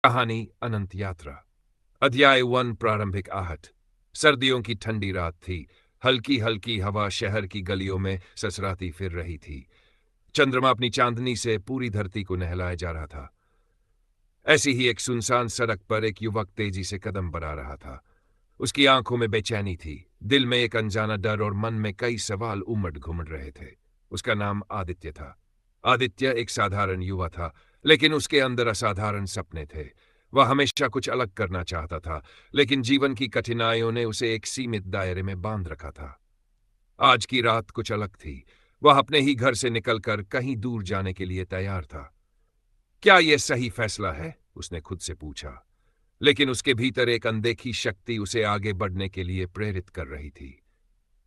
कहानी अनंत यात्रा। अध्याय 1। प्रारंभिक आहट। सर्दियों की ठंडी रात थी। हल्की हल्की हवा शहर की गलियों में ससराती फिर रही थी। चंद्रमा अपनी चांदनी से पूरी धरती को नहलाया जा रहा था। ऐसी ही एक सुनसान सड़क पर एक युवक तेजी से कदम बढ़ा रहा था। उसकी आंखों में बेचैनी थी, दिल में एक अनजाना डर और मन में कई सवाल उमड़ घुमड़ रहे थे। उसका नाम आदित्य था। आदित्य एक साधारण युवा था, लेकिन उसके अंदर असाधारण सपने थे। वह हमेशा कुछ अलग करना चाहता था, लेकिन जीवन की कठिनाइयों ने उसे एक सीमित दायरे में बांध रखा था। आज की रात कुछ अलग थी। वह अपने ही घर से निकलकर कहीं दूर जाने के लिए तैयार था। क्या यह सही फैसला है? उसने खुद से पूछा। लेकिन उसके भीतर एक अनदेखी शक्ति उसे आगे बढ़ने के लिए प्रेरित कर रही थी।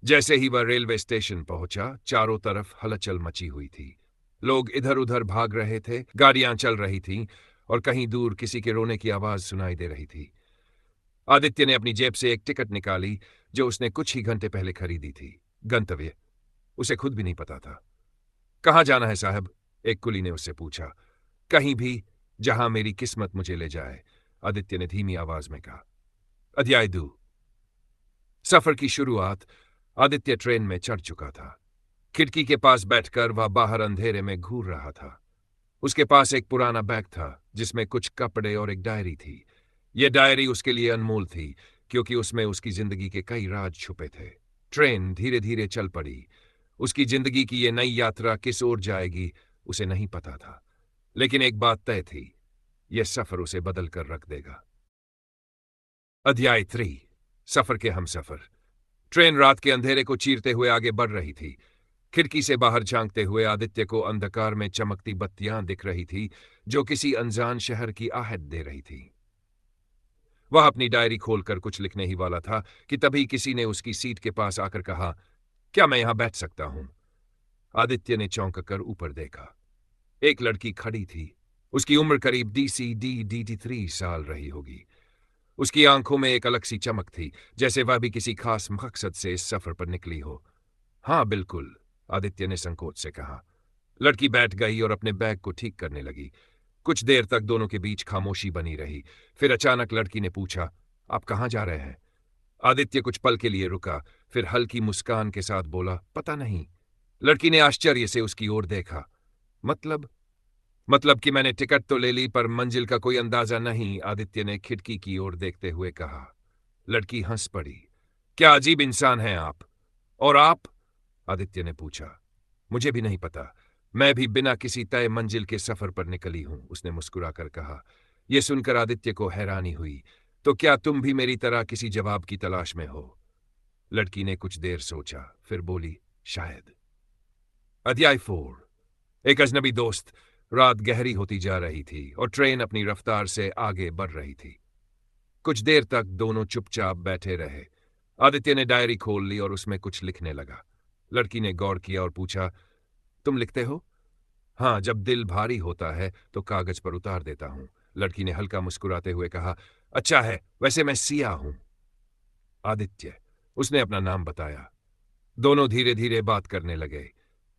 जैसे ही वह रेलवे स्टेशन पहुंचा, चारों तरफ हलचल मची हुई थी। लोग इधर उधर भाग रहे थे, गाड़ियां चल रही थीं और कहीं दूर किसी के रोने की आवाज सुनाई दे रही थी। आदित्य ने अपनी जेब से एक टिकट निकाली जो उसने कुछ ही घंटे पहले खरीदी थी। गंतव्य उसे खुद भी नहीं पता था। कहाँ जाना है साहब? एक कुली ने उससे पूछा। कहीं भी, जहां मेरी किस्मत मुझे ले जाए, आदित्य ने धीमी आवाज में कहा। अध्याय 2। सफर की शुरुआत। आदित्य ट्रेन में चढ़ चुका था। खिड़की के पास बैठकर वह बाहर अंधेरे में घूर रहा था। उसके पास एक पुराना बैग था जिसमें कुछ कपड़े और एक डायरी थी। यह डायरी उसके लिए अनमोल थी, क्योंकि उसमें उसकी जिंदगी के कई राज छुपे थे। ट्रेन धीरे धीरे चल पड़ी। उसकी जिंदगी की यह नई यात्रा किस ओर जाएगी, उसे नहीं पता था। लेकिन एक बात तय थी, यह सफर उसे बदल कर रख देगा। अध्याय 3। सफर के हमसफर। ट्रेन रात के अंधेरे को चीरते हुए आगे बढ़ रही थी। खिड़की से बाहर झांकते हुए आदित्य को अंधकार में चमकती बत्तियां दिख रही थी, जो किसी अनजान शहर की आहट दे रही थी। वह अपनी डायरी खोलकर कुछ लिखने ही वाला था कि तभी किसी ने उसकी सीट के पास आकर कहा, क्या मैं यहां बैठ सकता हूं? आदित्य ने चौंक कर ऊपर देखा। एक लड़की खड़ी थी। उसकी उम्र करीब डी 3 साल रही होगी। उसकी आंखों में एक अलग सी चमक थी, जैसे वह भी किसी खास मकसद से इस सफर पर निकली हो। हाँ बिल्कुल, आदित्य ने संकोच से कहा। लड़की बैठ गई और अपने बैग को ठीक करने लगी। कुछ देर तक दोनों के बीच खामोशी बनी रही। फिर अचानक लड़की ने पूछा, आप कहाँ जा रहे हैं? आदित्य कुछ पल के लिए रुका, फिर हल्की मुस्कान के साथ बोला, पता नहीं। लड़की ने आश्चर्य से उसकी ओर देखा। मतलब कि मैंने टिकट तो ले ली, पर मंजिल का कोई अंदाजा नहीं, आदित्य ने खिड़की की ओर देखते हुए कहा। लड़की हंस पड़ी। क्या अजीब इंसान हैं आप। और आप? आदित्य ने पूछा। मुझे भी नहीं पता। मैं भी बिना किसी तय मंजिल के सफर पर निकली हूं, उसने मुस्कुराकर कहा। यह सुनकर आदित्य को हैरानी हुई। तो क्या तुम भी मेरी तरह किसी जवाब की तलाश में हो? लड़की ने कुछ देर सोचा, फिर बोली, शायद। अध्याय 4। एक अजनबी दोस्त। रात गहरी होती जा रही थी और ट्रेन अपनी रफ्तार से आगे बढ़ रही थी। कुछ देर तक दोनों चुपचाप बैठे रहे। आदित्य ने डायरी खोल ली और उसमें कुछ लिखने लगा। लड़की ने गौर किया और पूछा, तुम लिखते हो? हाँ, जब दिल भारी होता है तो कागज पर उतार देता हूं, लड़की ने हल्का मुस्कुराते हुए कहा। अच्छा है, वैसे मैं सिया हूं। आदित्य, उसने अपना नाम बताया। दोनों धीरे धीरे बात करने लगे।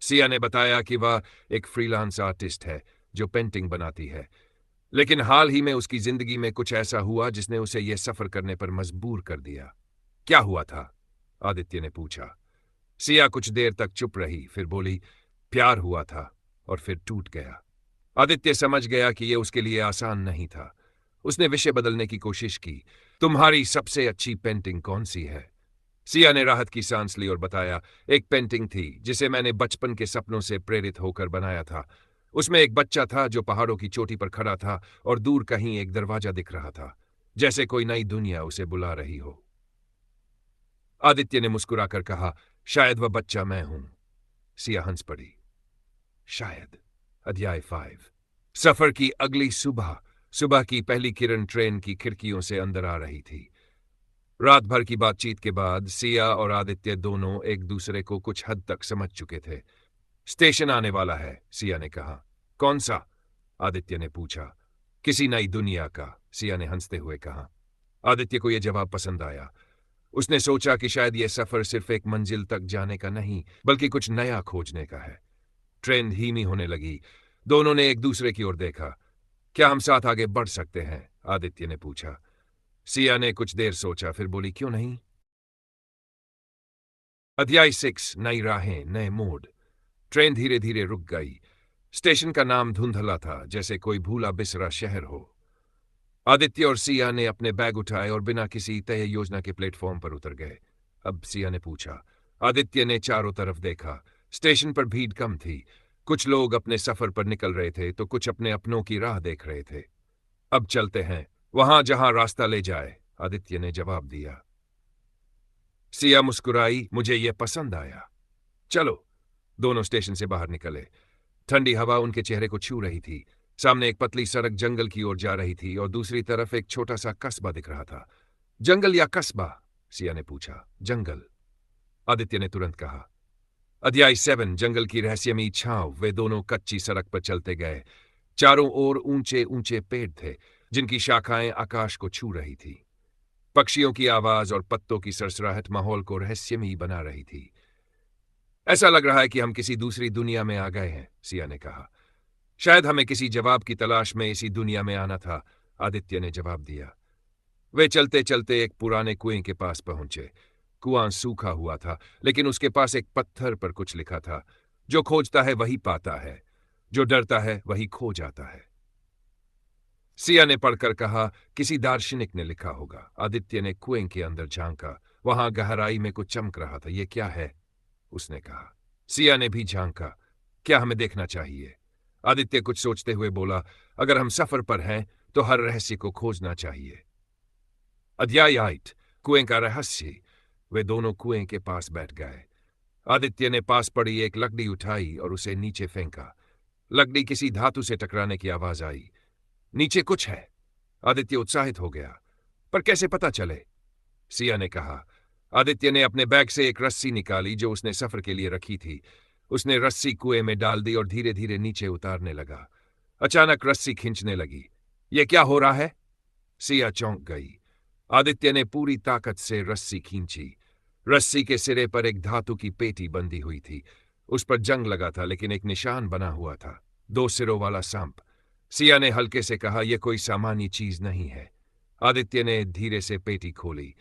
सिया ने बताया कि वह एक फ्रीलांस आर्टिस्ट है जो पेंटिंग बनाती है, लेकिन हाल ही में उसकी जिंदगी में कुछ ऐसा हुआ जिसने उसे यह सफर करने पर मजबूर कर दिया। क्या हुआ था? आदित्य ने पूछा। सिया कुछ देर तक चुप रही, फिर बोली, प्यार हुआ था और फिर टूट गया। आदित्य समझ गया कि यह उसके लिए आसान नहीं था। उसने विषय बदलने की कोशिश की। तुम्हारी सबसे अच्छी पेंटिंग कौन सी है? सिया ने राहत की सांस ली और बताया, एक पेंटिंग थी जिसे मैंने बचपन के सपनों से प्रेरित होकर बनाया था। उसमें एक बच्चा था जो पहाड़ों की चोटी पर खड़ा था और दूर कहीं एक दरवाजा दिख रहा था, जैसे कोई नई दुनिया उसे बुला रही हो। आदित्य ने मुस्कुराकर कहा, शायद वह बच्चा मैं हूं। सिया हंस पड़ी। शायद। अध्याय 5। सफर की अगली सुबह। सुबह की पहली किरण ट्रेन की खिड़कियों से अंदर आ रही थी। रात भर की बातचीत के बाद सिया और आदित्य दोनों एक दूसरे को कुछ हद तक समझ चुके थे। स्टेशन आने वाला है, सिया ने कहा। कौन सा? आदित्य ने पूछा। किसी नई दुनिया का, सिया ने हंसते हुए कहा। आदित्य को यह जवाब पसंद आया। उसने सोचा कि शायद यह सफर सिर्फ एक मंजिल तक जाने का नहीं, बल्कि कुछ नया खोजने का है। ट्रेन धीमी होने लगी। दोनों ने एक दूसरे की ओर देखा। क्या हम साथ आगे बढ़ सकते हैं? आदित्य ने पूछा। सिया ने कुछ देर सोचा, फिर बोली, क्यों नहीं? अध्याय 6। नई राहें, नए मोड़। ट्रेन धीरे धीरे रुक गई। स्टेशन का नाम धुंधला था, जैसे कोई भूला बिसरा शहर हो। आदित्य और सिया ने अपने बैग उठाए और बिना किसी तय योजना के प्लेटफॉर्म पर उतर गए। अब सिया ने पूछा। आदित्य ने चारों तरफ देखा। स्टेशन पर भीड़ कम थी। कुछ लोग अपने सफर पर निकल रहे थे तो कुछ अपने अपनों की राह देख रहे थे। अब चलते हैं, वहां जहां रास्ता ले जाए, आदित्य ने जवाब दिया। सिया मुस्कुराई। मुझे यह पसंद आया। चलो। दोनों स्टेशन से बाहर निकले। ठंडी हवा उनके चेहरे को छू रही थी। सामने एक पतली सड़क जंगल की ओर जा रही थी और दूसरी तरफ एक छोटा सा कस्बा दिख रहा था। जंगल या कस्बा? सिया ने पूछा। जंगल, आदित्य ने तुरंत कहा। अध्याय 7। जंगल की रहस्यमयी छांव। वे दोनों कच्ची सड़क पर चलते गए। चारों ओर ऊंचे ऊंचे पेड़ थे, जिनकी शाखाएं आकाश को छू रही थी। पक्षियों की आवाज और पत्तों की सरसराहट माहौल को रहस्यमयी बना रही थी। ऐसा लग रहा है कि हम किसी दूसरी दुनिया में आ गए हैं, सिया ने कहा। शायद हमें किसी जवाब की तलाश में इसी दुनिया में आना था, आदित्य ने जवाब दिया। वे चलते चलते एक पुराने कुएं के पास पहुंचे। कुआं सूखा हुआ था, लेकिन उसके पास एक पत्थर पर कुछ लिखा था। जो खोजता है वही पाता है, जो डरता है वही खो जाता है। सिया ने पढ़कर कहा, किसी दार्शनिक ने लिखा होगा। आदित्य ने कुएं के अंदर झांका। वहां गहराई में कुछ चमक रहा था। यह क्या है? उसने कहा। सिया ने भी झांका। क्या हमें देखना चाहिए? आदित्य कुछ सोचते हुए बोला, अगर हम सफर पर हैं तो हर रहस्य को खोजना चाहिए। अध्याय 8। कुएं का रहस्य। वे दोनों कुएं के पास बैठ गए। आदित्य ने पास पड़ी एक लकड़ी उठाई और उसे नीचे फेंका। लकड़ी किसी धातु से टकराने की आवाज आई। नीचे कुछ है। आदित्य उत्साहित हो गया। पर कैसे पता चले? सिया ने कहा। आदित्य ने अपने बैग से एक रस्सी निकाली जो उसने सफर के लिए रखी थी। उसने रस्सी कुएं में डाल दी और धीरे धीरे नीचे उतारने लगा। अचानक रस्सी खींचने लगी। यह क्या हो रहा है? सिया चौंक गई। आदित्य ने पूरी ताकत से रस्सी खींची। रस्सी के सिरे पर एक धातु की पेटी बंधी हुई थी। उस पर जंग लगा था, लेकिन एक निशान बना हुआ था। 2 सिरों वाला सांप। सिया ने हल्के से कहा, यह कोई सामान्य चीज नहीं है। आदित्य ने धीरे से पेटी खोली।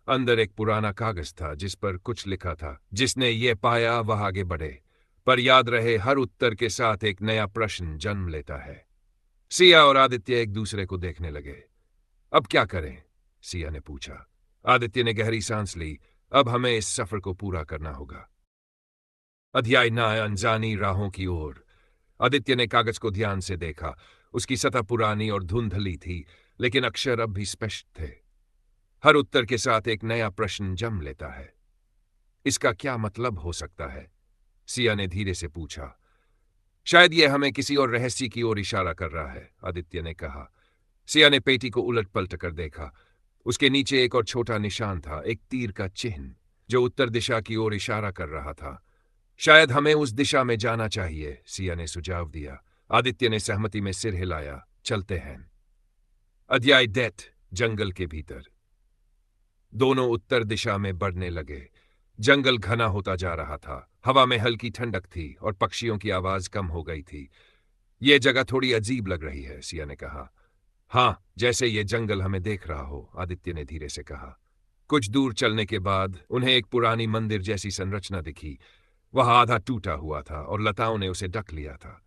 अंदर एक पुराना कागज था जिस पर कुछ लिखा था। जिसने ये पाया वह आगे बढ़े, पर याद रहे हर उत्तर के साथ एक नया प्रश्न जन्म लेता है। सिया और आदित्य एक दूसरे को देखने लगे। अब क्या करें? सिया ने पूछा। आदित्य ने गहरी सांस ली। अब हमें इस सफर को पूरा करना होगा। अध्याय 9। अनजानी राहों की ओर। आदित्य ने कागज को ध्यान से देखा। उसकी सतह पुरानी और धुंधली थी, लेकिन अक्षर अब भी स्पष्ट थे। हर उत्तर के साथ एक नया प्रश्न जन्म लेता है। इसका क्या मतलब हो सकता है? सिया ने धीरे से पूछा। शायद यह हमें किसी और रहस्य की ओर इशारा कर रहा है, आदित्य ने कहा। सिया ने पेटी को उलट पलट कर देखा। उसके नीचे एक और छोटा निशान था, एक तीर का चिन्ह जो उत्तर दिशा की ओर इशारा कर रहा था। शायद हमें उस दिशा में जाना चाहिए, सिया ने सुझाव दिया। आदित्य ने सहमति में सिर हिलाया। चलते हैं। अध्याय 10। जंगल के भीतर। दोनों उत्तर दिशा में बढ़ने लगे। जंगल घना होता जा रहा था। हवा में हल्की ठंडक थी और पक्षियों की आवाज कम हो गई थी। यह जगह थोड़ी अजीब लग रही है, सिया ने कहा। हाँ, जैसे ये जंगल हमें देख रहा हो, आदित्य ने धीरे से कहा। कुछ दूर चलने के बाद उन्हें एक पुरानी मंदिर जैसी संरचना दिखी। वह आधा टूटा हुआ था और लताओं ने उसे ढक लिया था।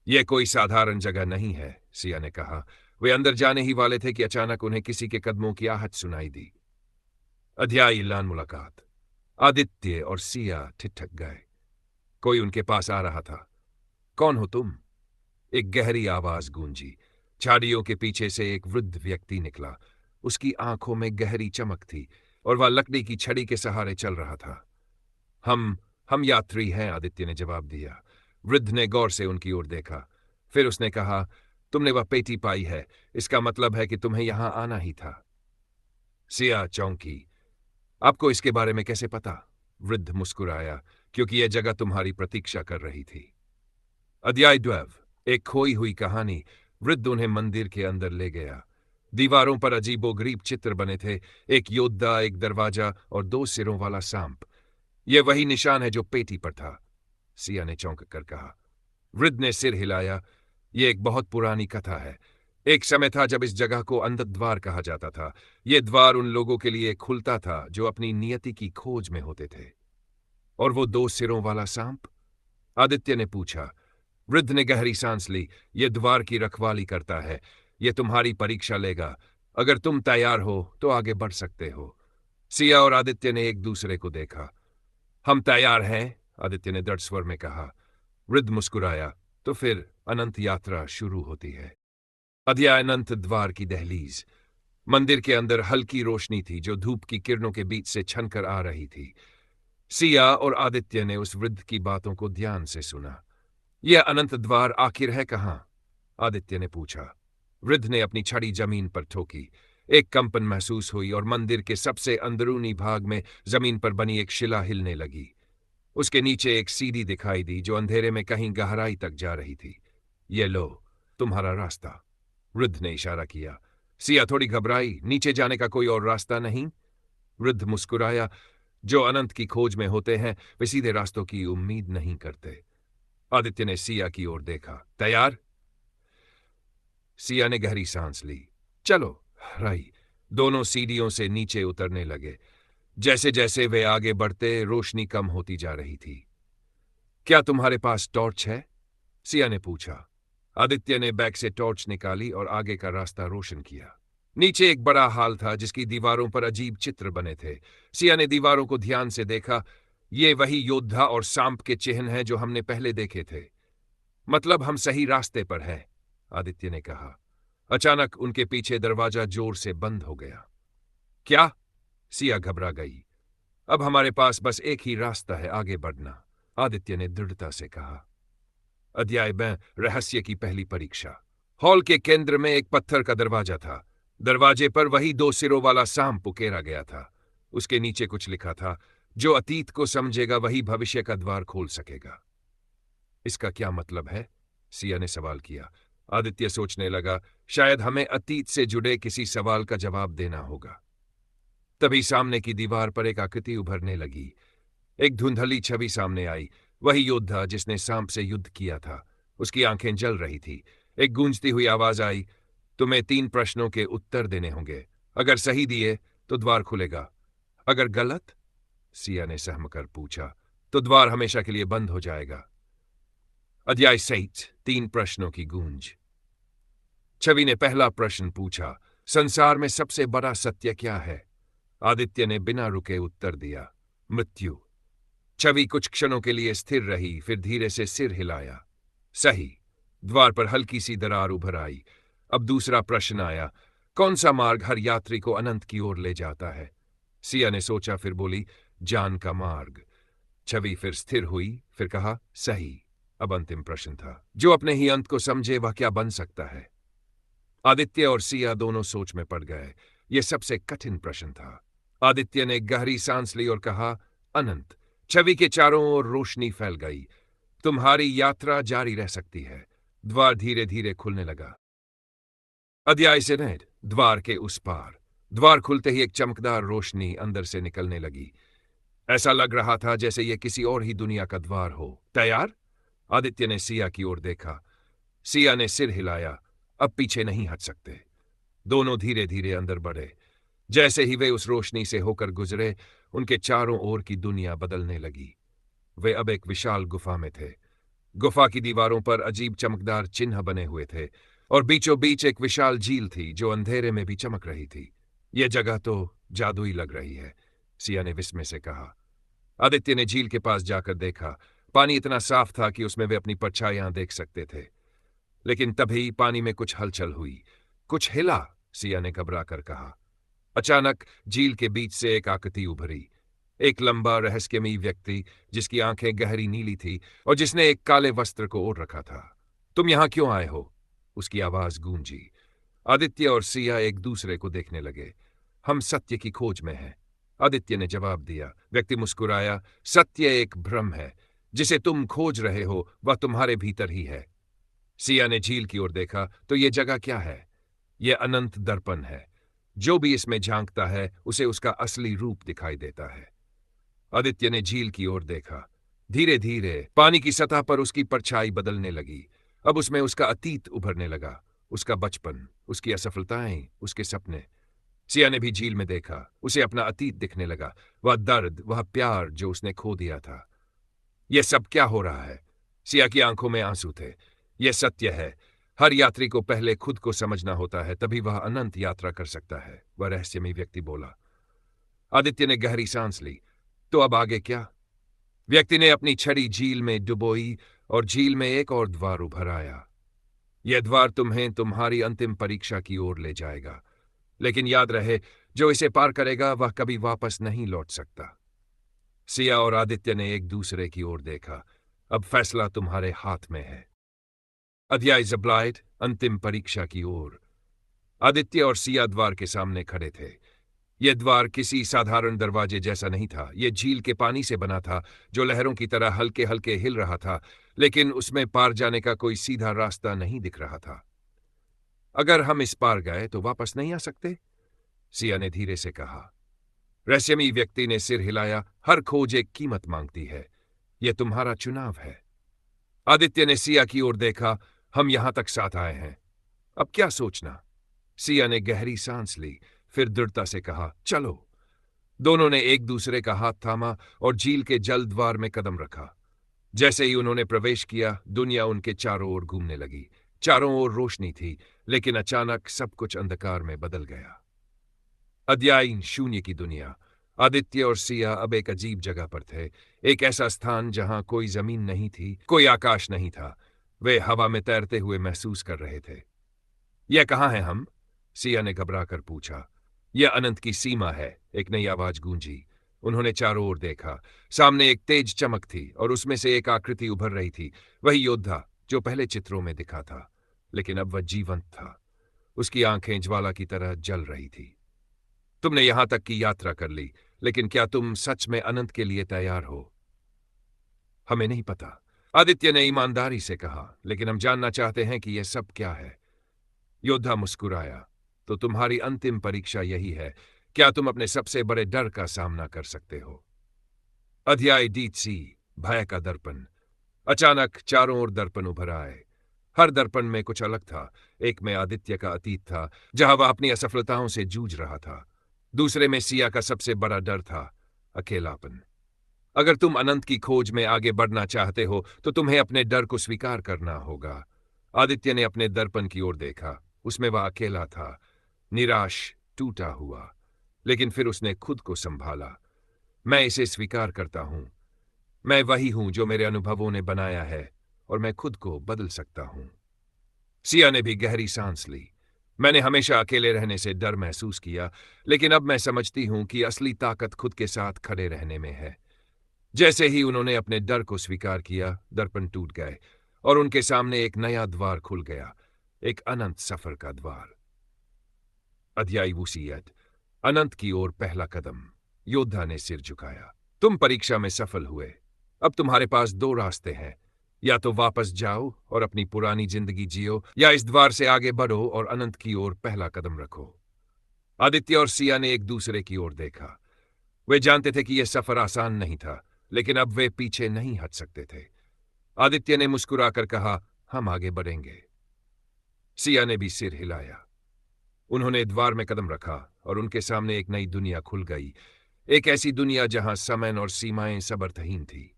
यह कोई साधारण जगह नहीं है, सिया ने कहा। वे अंदर जाने ही वाले थे कि अचानक उन्हें किसी के कदमों की आहट सुनाई दी। अध्याय 11। मुलाकात। आदित्य और सिया ठिठक गए। कोई उनके पास आ रहा था। कौन हो तुम? एक गहरी आवाज गूंजी। झाड़ियों के पीछे से एक वृद्ध व्यक्ति निकला। उसकी आंखों में गहरी चमक थी और वह लकड़ी की छड़ी के सहारे चल रहा था। हम यात्री हैं, आदित्य ने जवाब दिया। वृद्ध ने गौर से उनकी ओर देखा। फिर उसने कहा, तुमने वह पेटी पाई है, इसका मतलब है कि तुम्हें यहां आना ही था। सिया चौंकी। आपको इसके बारे में कैसे पता? वृद्ध मुस्कुराया, क्योंकि यह जगह तुम्हारी प्रतीक्षा कर रही थी। अध्याय 12। एक खोई हुई कहानी। वृद्ध उन्हें मंदिर के अंदर ले गया। दीवारों पर अजीबोगरीब चित्र बने थे। एक योद्धा, एक दरवाजा और 2 सिरों वाला सांप। यह वही निशान है जो पेटी पर था, सिया ने चौंक कर कहा। वृद्ध ने सिर हिलाया। यह एक बहुत पुरानी कथा है। एक समय था जब इस जगह को अंधक द्वार कहा जाता था। यह द्वार उन लोगों के लिए खुलता था जो अपनी नियति की खोज में होते थे। और वो 2 सिरों वाला सांप? आदित्य ने पूछा। वृद्ध ने गहरी सांस ली। यह द्वार की रखवाली करता है। यह तुम्हारी परीक्षा लेगा। अगर तुम तैयार हो तो आगे बढ़ सकते हो। सिया और आदित्य ने एक दूसरे को देखा। हम तैयार हैं, आदित्य ने दृढ़ स्वर में कहा। वृद्ध मुस्कुराया। तो फिर अनंत यात्रा शुरू होती है। अध्याय अनंत द्वार की दहलीज। मंदिर के अंदर हल्की रोशनी थी जो धूप की किरणों के बीच से छनकर आ रही थी। सिया और आदित्य ने उस वृद्ध की बातों को ध्यान से सुना। यह अनंत द्वार आखिर है कहां? आदित्य ने पूछा। वृद्ध ने अपनी छड़ी जमीन पर ठोकी। एक कंपन महसूस हुई और मंदिर के सबसे अंदरूनी भाग में जमीन पर बनी एक शिला हिलने लगी। उसके नीचे एक सीढ़ी दिखाई दी जो अंधेरे में कहीं गहराई तक जा रही थी। ये लो, तुम्हारा रास्ता, वृद्ध ने इशारा किया। सिया थोड़ी घबराई। नीचे जाने का कोई और रास्ता नहीं? वृद्ध मुस्कुराया। जो अनंत की खोज में होते हैं वे सीधे रास्तों की उम्मीद नहीं करते। आदित्य ने सिया की ओर देखा। तैयार? सिया ने गहरी सांस ली। चलो, राई। दोनों सीढ़ियों से नीचे उतरने लगे। जैसे जैसे वे आगे बढ़ते रोशनी कम होती जा रही थी। क्या तुम्हारे पास टॉर्च है? सिया ने पूछा। आदित्य ने बैग से टॉर्च निकाली और आगे का रास्ता रोशन किया। नीचे एक बड़ा हाल था जिसकी दीवारों पर अजीब चित्र बने थे। सिया ने दीवारों को ध्यान से देखा। ये वही योद्धा और सांप के चिन्ह हैं जो हमने पहले देखे थे। मतलब हम सही रास्ते पर हैं, आदित्य ने कहा। अचानक उनके पीछे दरवाजा जोर से बंद हो गया। क्या? सिया घबरा गई। अब हमारे पास बस एक ही रास्ता है, आगे बढ़ना, आदित्य ने दृढ़ता से कहा। अध्याय 2 रहस्य की पहली परीक्षा। हॉल के केंद्र में एक पत्थर का दरवाजा था। दरवाजे पर वही 2 सिरों वाला सांप उकेरा गया था। उसके नीचे कुछ लिखा था। जो अतीत को समझेगा वही भविष्य का द्वार खोल सकेगा। इसका क्या मतलब है? सिया ने सवाल किया। आदित्य सोचने लगा, शायद हमें अतीत से जुड़े किसी सवाल का जवाब देना होगा। तभी सामने की दीवार पर एक आकृति उभरने लगी। एक धुंधली छवि सामने आई। वही योद्धा जिसने सांप से युद्ध किया था। उसकी आंखें जल रही थी। एक गूंजती हुई आवाज आई। तुम्हें 3 प्रश्नों के उत्तर देने होंगे। अगर सही दिए तो द्वार खुलेगा। अगर गलत? सिया ने सहमकर पूछा। तो द्वार हमेशा के लिए बंद हो जाएगा। अध्याय 7 3 प्रश्नों की गूंज। छवि ने पहला प्रश्न पूछा। संसार में सबसे बड़ा सत्य क्या है? आदित्य ने बिना रुके उत्तर दिया। मृत्यु। छवि कुछ क्षणों के लिए स्थिर रही, फिर धीरे से सिर हिलाया। सही। द्वार पर हल्की सी दरार उभर आई। अब दूसरा प्रश्न आया। कौन सा मार्ग हर यात्री को अनंत की ओर ले जाता है? सिया ने सोचा, फिर बोली, जान का मार्ग। छवि फिर स्थिर हुई, फिर कहा, सही। अब अंतिम प्रश्न था। जो अपने ही अंत को समझे वह क्या बन सकता है? आदित्य और सिया दोनों सोच में पड़ गए। यह सबसे कठिन प्रश्न था। आदित्य ने गहरी सांस ली और कहा, अनंत। छवि के चारों ओर रोशनी फैल गई। तुम्हारी यात्रा जारी रह सकती है। द्वार धीरे धीरे खुलने लगा। अध्याय से द्वार के उस पार। द्वार खुलते ही एक चमकदार रोशनी अंदर से निकलने लगी। ऐसा लग रहा था जैसे यह किसी और ही दुनिया का द्वार हो। तैयार? आदित्य ने सिया की ओर देखा। सिया ने सिर हिलाया। अब पीछे नहीं हट सकते। दोनों धीरे धीरे अंदर बढ़े। जैसे ही वे उस रोशनी से होकर गुजरे, उनके चारों ओर की दुनिया बदलने लगी। वे अब एक विशाल गुफा में थे। गुफा की दीवारों पर अजीब चमकदार चिन्ह बने हुए थे और बीचों बीच एक विशाल झील थी जो अंधेरे में भी चमक रही थी। यह जगह तो जादुई लग रही है, सिया ने विस्मय से कहा। आदित्य ने झील के पास जाकर देखा। पानी इतना साफ था कि उसमें वे अपनी परछाइयां देख सकते थे। लेकिन तभी पानी में कुछ हलचल हुई। कुछ हिला, सिया ने घबरा कर कहा। अचानक झील के बीच से एक आकृति उभरी। एक लंबा रहस्यमयी व्यक्ति जिसकी आंखें गहरी नीली थी और जिसने एक काले वस्त्र को ओढ़ रखा था। तुम यहां क्यों आए हो? उसकी आवाज गूंजी। आदित्य और सिया एक दूसरे को देखने लगे। हम सत्य की खोज में हैं, आदित्य ने जवाब दिया। व्यक्ति मुस्कुराया। सत्य एक भ्रम है। जिसे तुम खोज रहे हो वह तुम्हारे भीतर ही है। सिया ने झील की ओर देखा। तो यह जगह क्या है? यह अनंत दर्पण है। जो भी इसमें झांकता है उसे उसका असली रूप दिखाई देता है। आदित्य ने झील की ओर देखा। धीरे धीरे पानी की सतह पर उसकी परछाई बदलने लगी। अब उसमें उसका अतीत उभरने लगा। उसका बचपन, उसकी असफलताएं, उसके सपने। सिया ने भी झील में देखा, उसे अपना अतीत दिखने लगा, वह दर्द, वह प्यार जो उसने खो दिया था। यह सब क्या हो रहा है? सिया की आंखों में आंसू थे। यह सत्य है, हर यात्री को पहले खुद को समझना होता है, तभी वह अनंत यात्रा कर सकता है, वह रहस्यमयी व्यक्ति बोला। आदित्य ने गहरी सांस ली। तो अब आगे क्या? व्यक्ति ने अपनी छड़ी झील में डुबोई और झील में एक और द्वार उभर आया। यह द्वार तुम्हें तुम्हारी अंतिम परीक्षा की ओर ले जाएगा, लेकिन याद रहे, जो इसे पार करेगा वह कभी वापस नहीं लौट सकता। सिया और आदित्य ने एक दूसरे की ओर देखा। अब फैसला तुम्हारे हाथ में है। अध्याय जब्लाइट, अंतिम परीक्षा की ओर। आदित्य और सिया द्वार के सामने खड़े थे। यह द्वार किसी साधारण दरवाजे जैसा नहीं था। यह झील के पानी से बना था, जो लहरों की तरह हल्के हल्के हिल रहा था, लेकिन उसमें पार जाने का कोई सीधा रास्ता नहीं दिख रहा था। अगर हम इस पार गए तो वापस नहीं आ सकते? सिया ने धीरे से कहा। रहस्यमयी व्यक्ति ने सिर हिलाया। हर खोज एक कीमत मांगती है। यह तुम्हारा चुनाव है। आदित्य ने सिया की ओर देखा। हम यहां तक साथ आए हैं, अब क्या सोचना? सिया ने गहरी सांस ली, फिर दृढ़ता से कहा, चलो। दोनों ने एक दूसरे का हाथ थामा और झील के जल द्वार में कदम रखा। जैसे ही उन्होंने प्रवेश किया, दुनिया उनके चारों ओर घूमने लगी। चारों ओर रोशनी थी, लेकिन अचानक सब कुछ अंधकार में बदल गया। अध्याय शून्य की दुनिया। आदित्य और सिया अब एक अजीब जगह पर थे, एक ऐसा स्थान जहां कोई जमीन नहीं थी, कोई आकाश नहीं था। वे हवा में तैरते हुए महसूस कर रहे थे। यह कहाँ है हम? सिया ने घबरा कर पूछा। यह अनंत की सीमा है, एक नई आवाज गूंजी। उन्होंने चारों ओर देखा। सामने एक तेज चमक थी और उसमें से एक आकृति उभर रही थी, वही योद्धा जो पहले चित्रों में दिखा था, लेकिन अब वह जीवंत था। उसकी आंखें ज्वाला की तरह जल रही थी। तुमने यहां तक की यात्रा कर ली, लेकिन क्या तुम सच में अनंत के लिए तैयार हो? हमें नहीं पता, आदित्य ने ईमानदारी से कहा, लेकिन हम जानना चाहते हैं कि यह सब क्या है। योद्धा मुस्कुराया। तो तुम्हारी अंतिम परीक्षा यही है, क्या तुम अपने सबसे बड़े डर का सामना कर सकते हो? अध्याय डी, भय का दर्पण। अचानक चारों ओर दर्पण उभर आए। हर दर्पण में कुछ अलग था। एक में आदित्य का अतीत था, जहां वह अपनी असफलताओं से जूझ रहा था। दूसरे में सिया का सबसे बड़ा डर था, अकेलापन। अगर तुम अनंत की खोज में आगे बढ़ना चाहते हो तो तुम्हें अपने डर को स्वीकार करना होगा। आदित्य ने अपने दर्पण की ओर देखा। उसमें वह अकेला था, निराश, टूटा हुआ। लेकिन फिर उसने खुद को संभाला। मैं इसे स्वीकार करता हूं। मैं वही हूं जो मेरे अनुभवों ने बनाया है, और मैं खुद को बदल सकता हूं। सिया ने भी गहरी सांस ली। मैंने हमेशा अकेले रहने से डर महसूस किया, लेकिन अब मैं समझती हूं कि असली ताकत खुद के साथ खड़े रहने में है। जैसे ही उन्होंने अपने डर को स्वीकार किया, दर्पण टूट गए और उनके सामने एक नया द्वार खुल गया, एक अनंत सफर का द्वार। अध्याय वसीयत, अनंत की ओर पहला कदम। योद्धा ने सिर झुकाया। तुम परीक्षा में सफल हुए। अब तुम्हारे पास दो रास्ते हैं, या तो वापस जाओ और अपनी पुरानी जिंदगी जियो, या इस द्वार से आगे बढ़ो और अनंत की ओर पहला कदम रखो। आदित्य और सिया ने एक दूसरे की ओर देखा। वे जानते थे कि यह सफर आसान नहीं था, लेकिन अब वे पीछे नहीं हट सकते थे। आदित्य ने मुस्कुराकर कहा, हम आगे बढ़ेंगे। सिया ने भी सिर हिलाया। उन्होंने द्वार में कदम रखा और उनके सामने एक नई दुनिया खुल गई, एक ऐसी दुनिया जहां समय और सीमाएं सब अर्थहीन थी।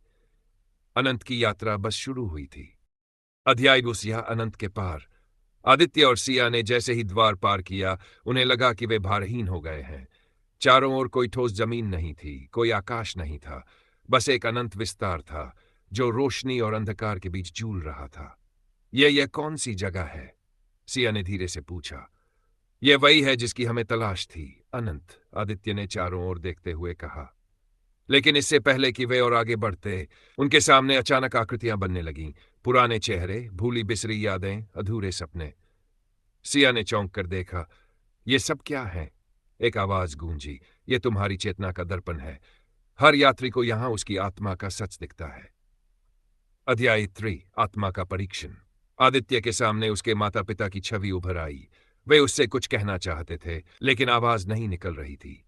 अनंत की यात्रा बस शुरू हुई थी। अध्याय वसीयत, अनंत के पार। आदित्य और सिया ने जैसे ही द्वार पार किया, उन्हें लगा कि वे भारहीन हो गए हैं। चारों ओर कोई ठोस जमीन नहीं थी, कोई आकाश नहीं था, बस एक अनंत विस्तार था जो रोशनी और अंधकार के बीच झूल रहा था। यह कौन सी जगह है? सिया ने धीरे से पूछा। यह वही है जिसकी हमें तलाश थी, अनंत, आदित्य ने चारों ओर देखते हुए कहा। लेकिन इससे पहले कि वे और आगे बढ़ते, उनके सामने अचानक आकृतियां बनने लगीं, पुराने चेहरे, भूली बिसरी यादें, अधूरे सपने। सिया ने चौंक कर देखा। ये सब क्या है? एक आवाज गूंजी, ये तुम्हारी चेतना का दर्पण है। हर यात्री को यहां उसकी आत्मा का सच दिखता है। अध्याय 3, आत्मा का परीक्षण। आदित्य के सामने उसके माता पिता की छवि उभर आई। वे उससे कुछ कहना चाहते थे, लेकिन आवाज नहीं निकल रही थी।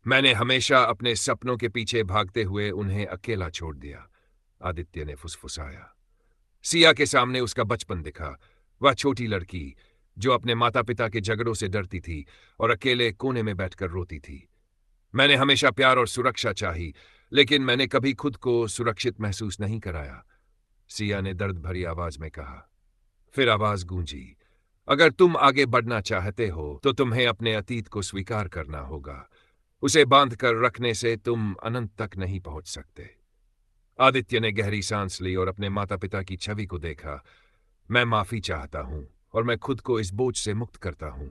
मैंने हमेशा अपने सपनों के पीछे भागते हुए उन्हें अकेला छोड़ दिया, आदित्य ने फुसफुसाया। सिया के सामने उसका बचपन दिखा। वह छोटी लड़की, जो अपने माता पिता के झगड़ों से डरती थी और अकेले कोने में बैठकर रोती थी। मैंने हमेशा प्यार और सुरक्षा चाही, लेकिन मैंने कभी खुद को सुरक्षित महसूस नहीं कराया, सिया ने दर्द भरी आवाज में कहा। फिर आवाज गूंजी, अगर तुम आगे बढ़ना चाहते हो तो तुम्हें अपने अतीत को स्वीकार करना होगा। उसे बांध कर रखने से तुम अनंत तक नहीं पहुंच सकते। आदित्य ने गहरी सांस ली और अपने माता पिता की छवि को देखा। मैं माफी चाहता हूं और मैं खुद को इस बोझ से मुक्त करता हूं।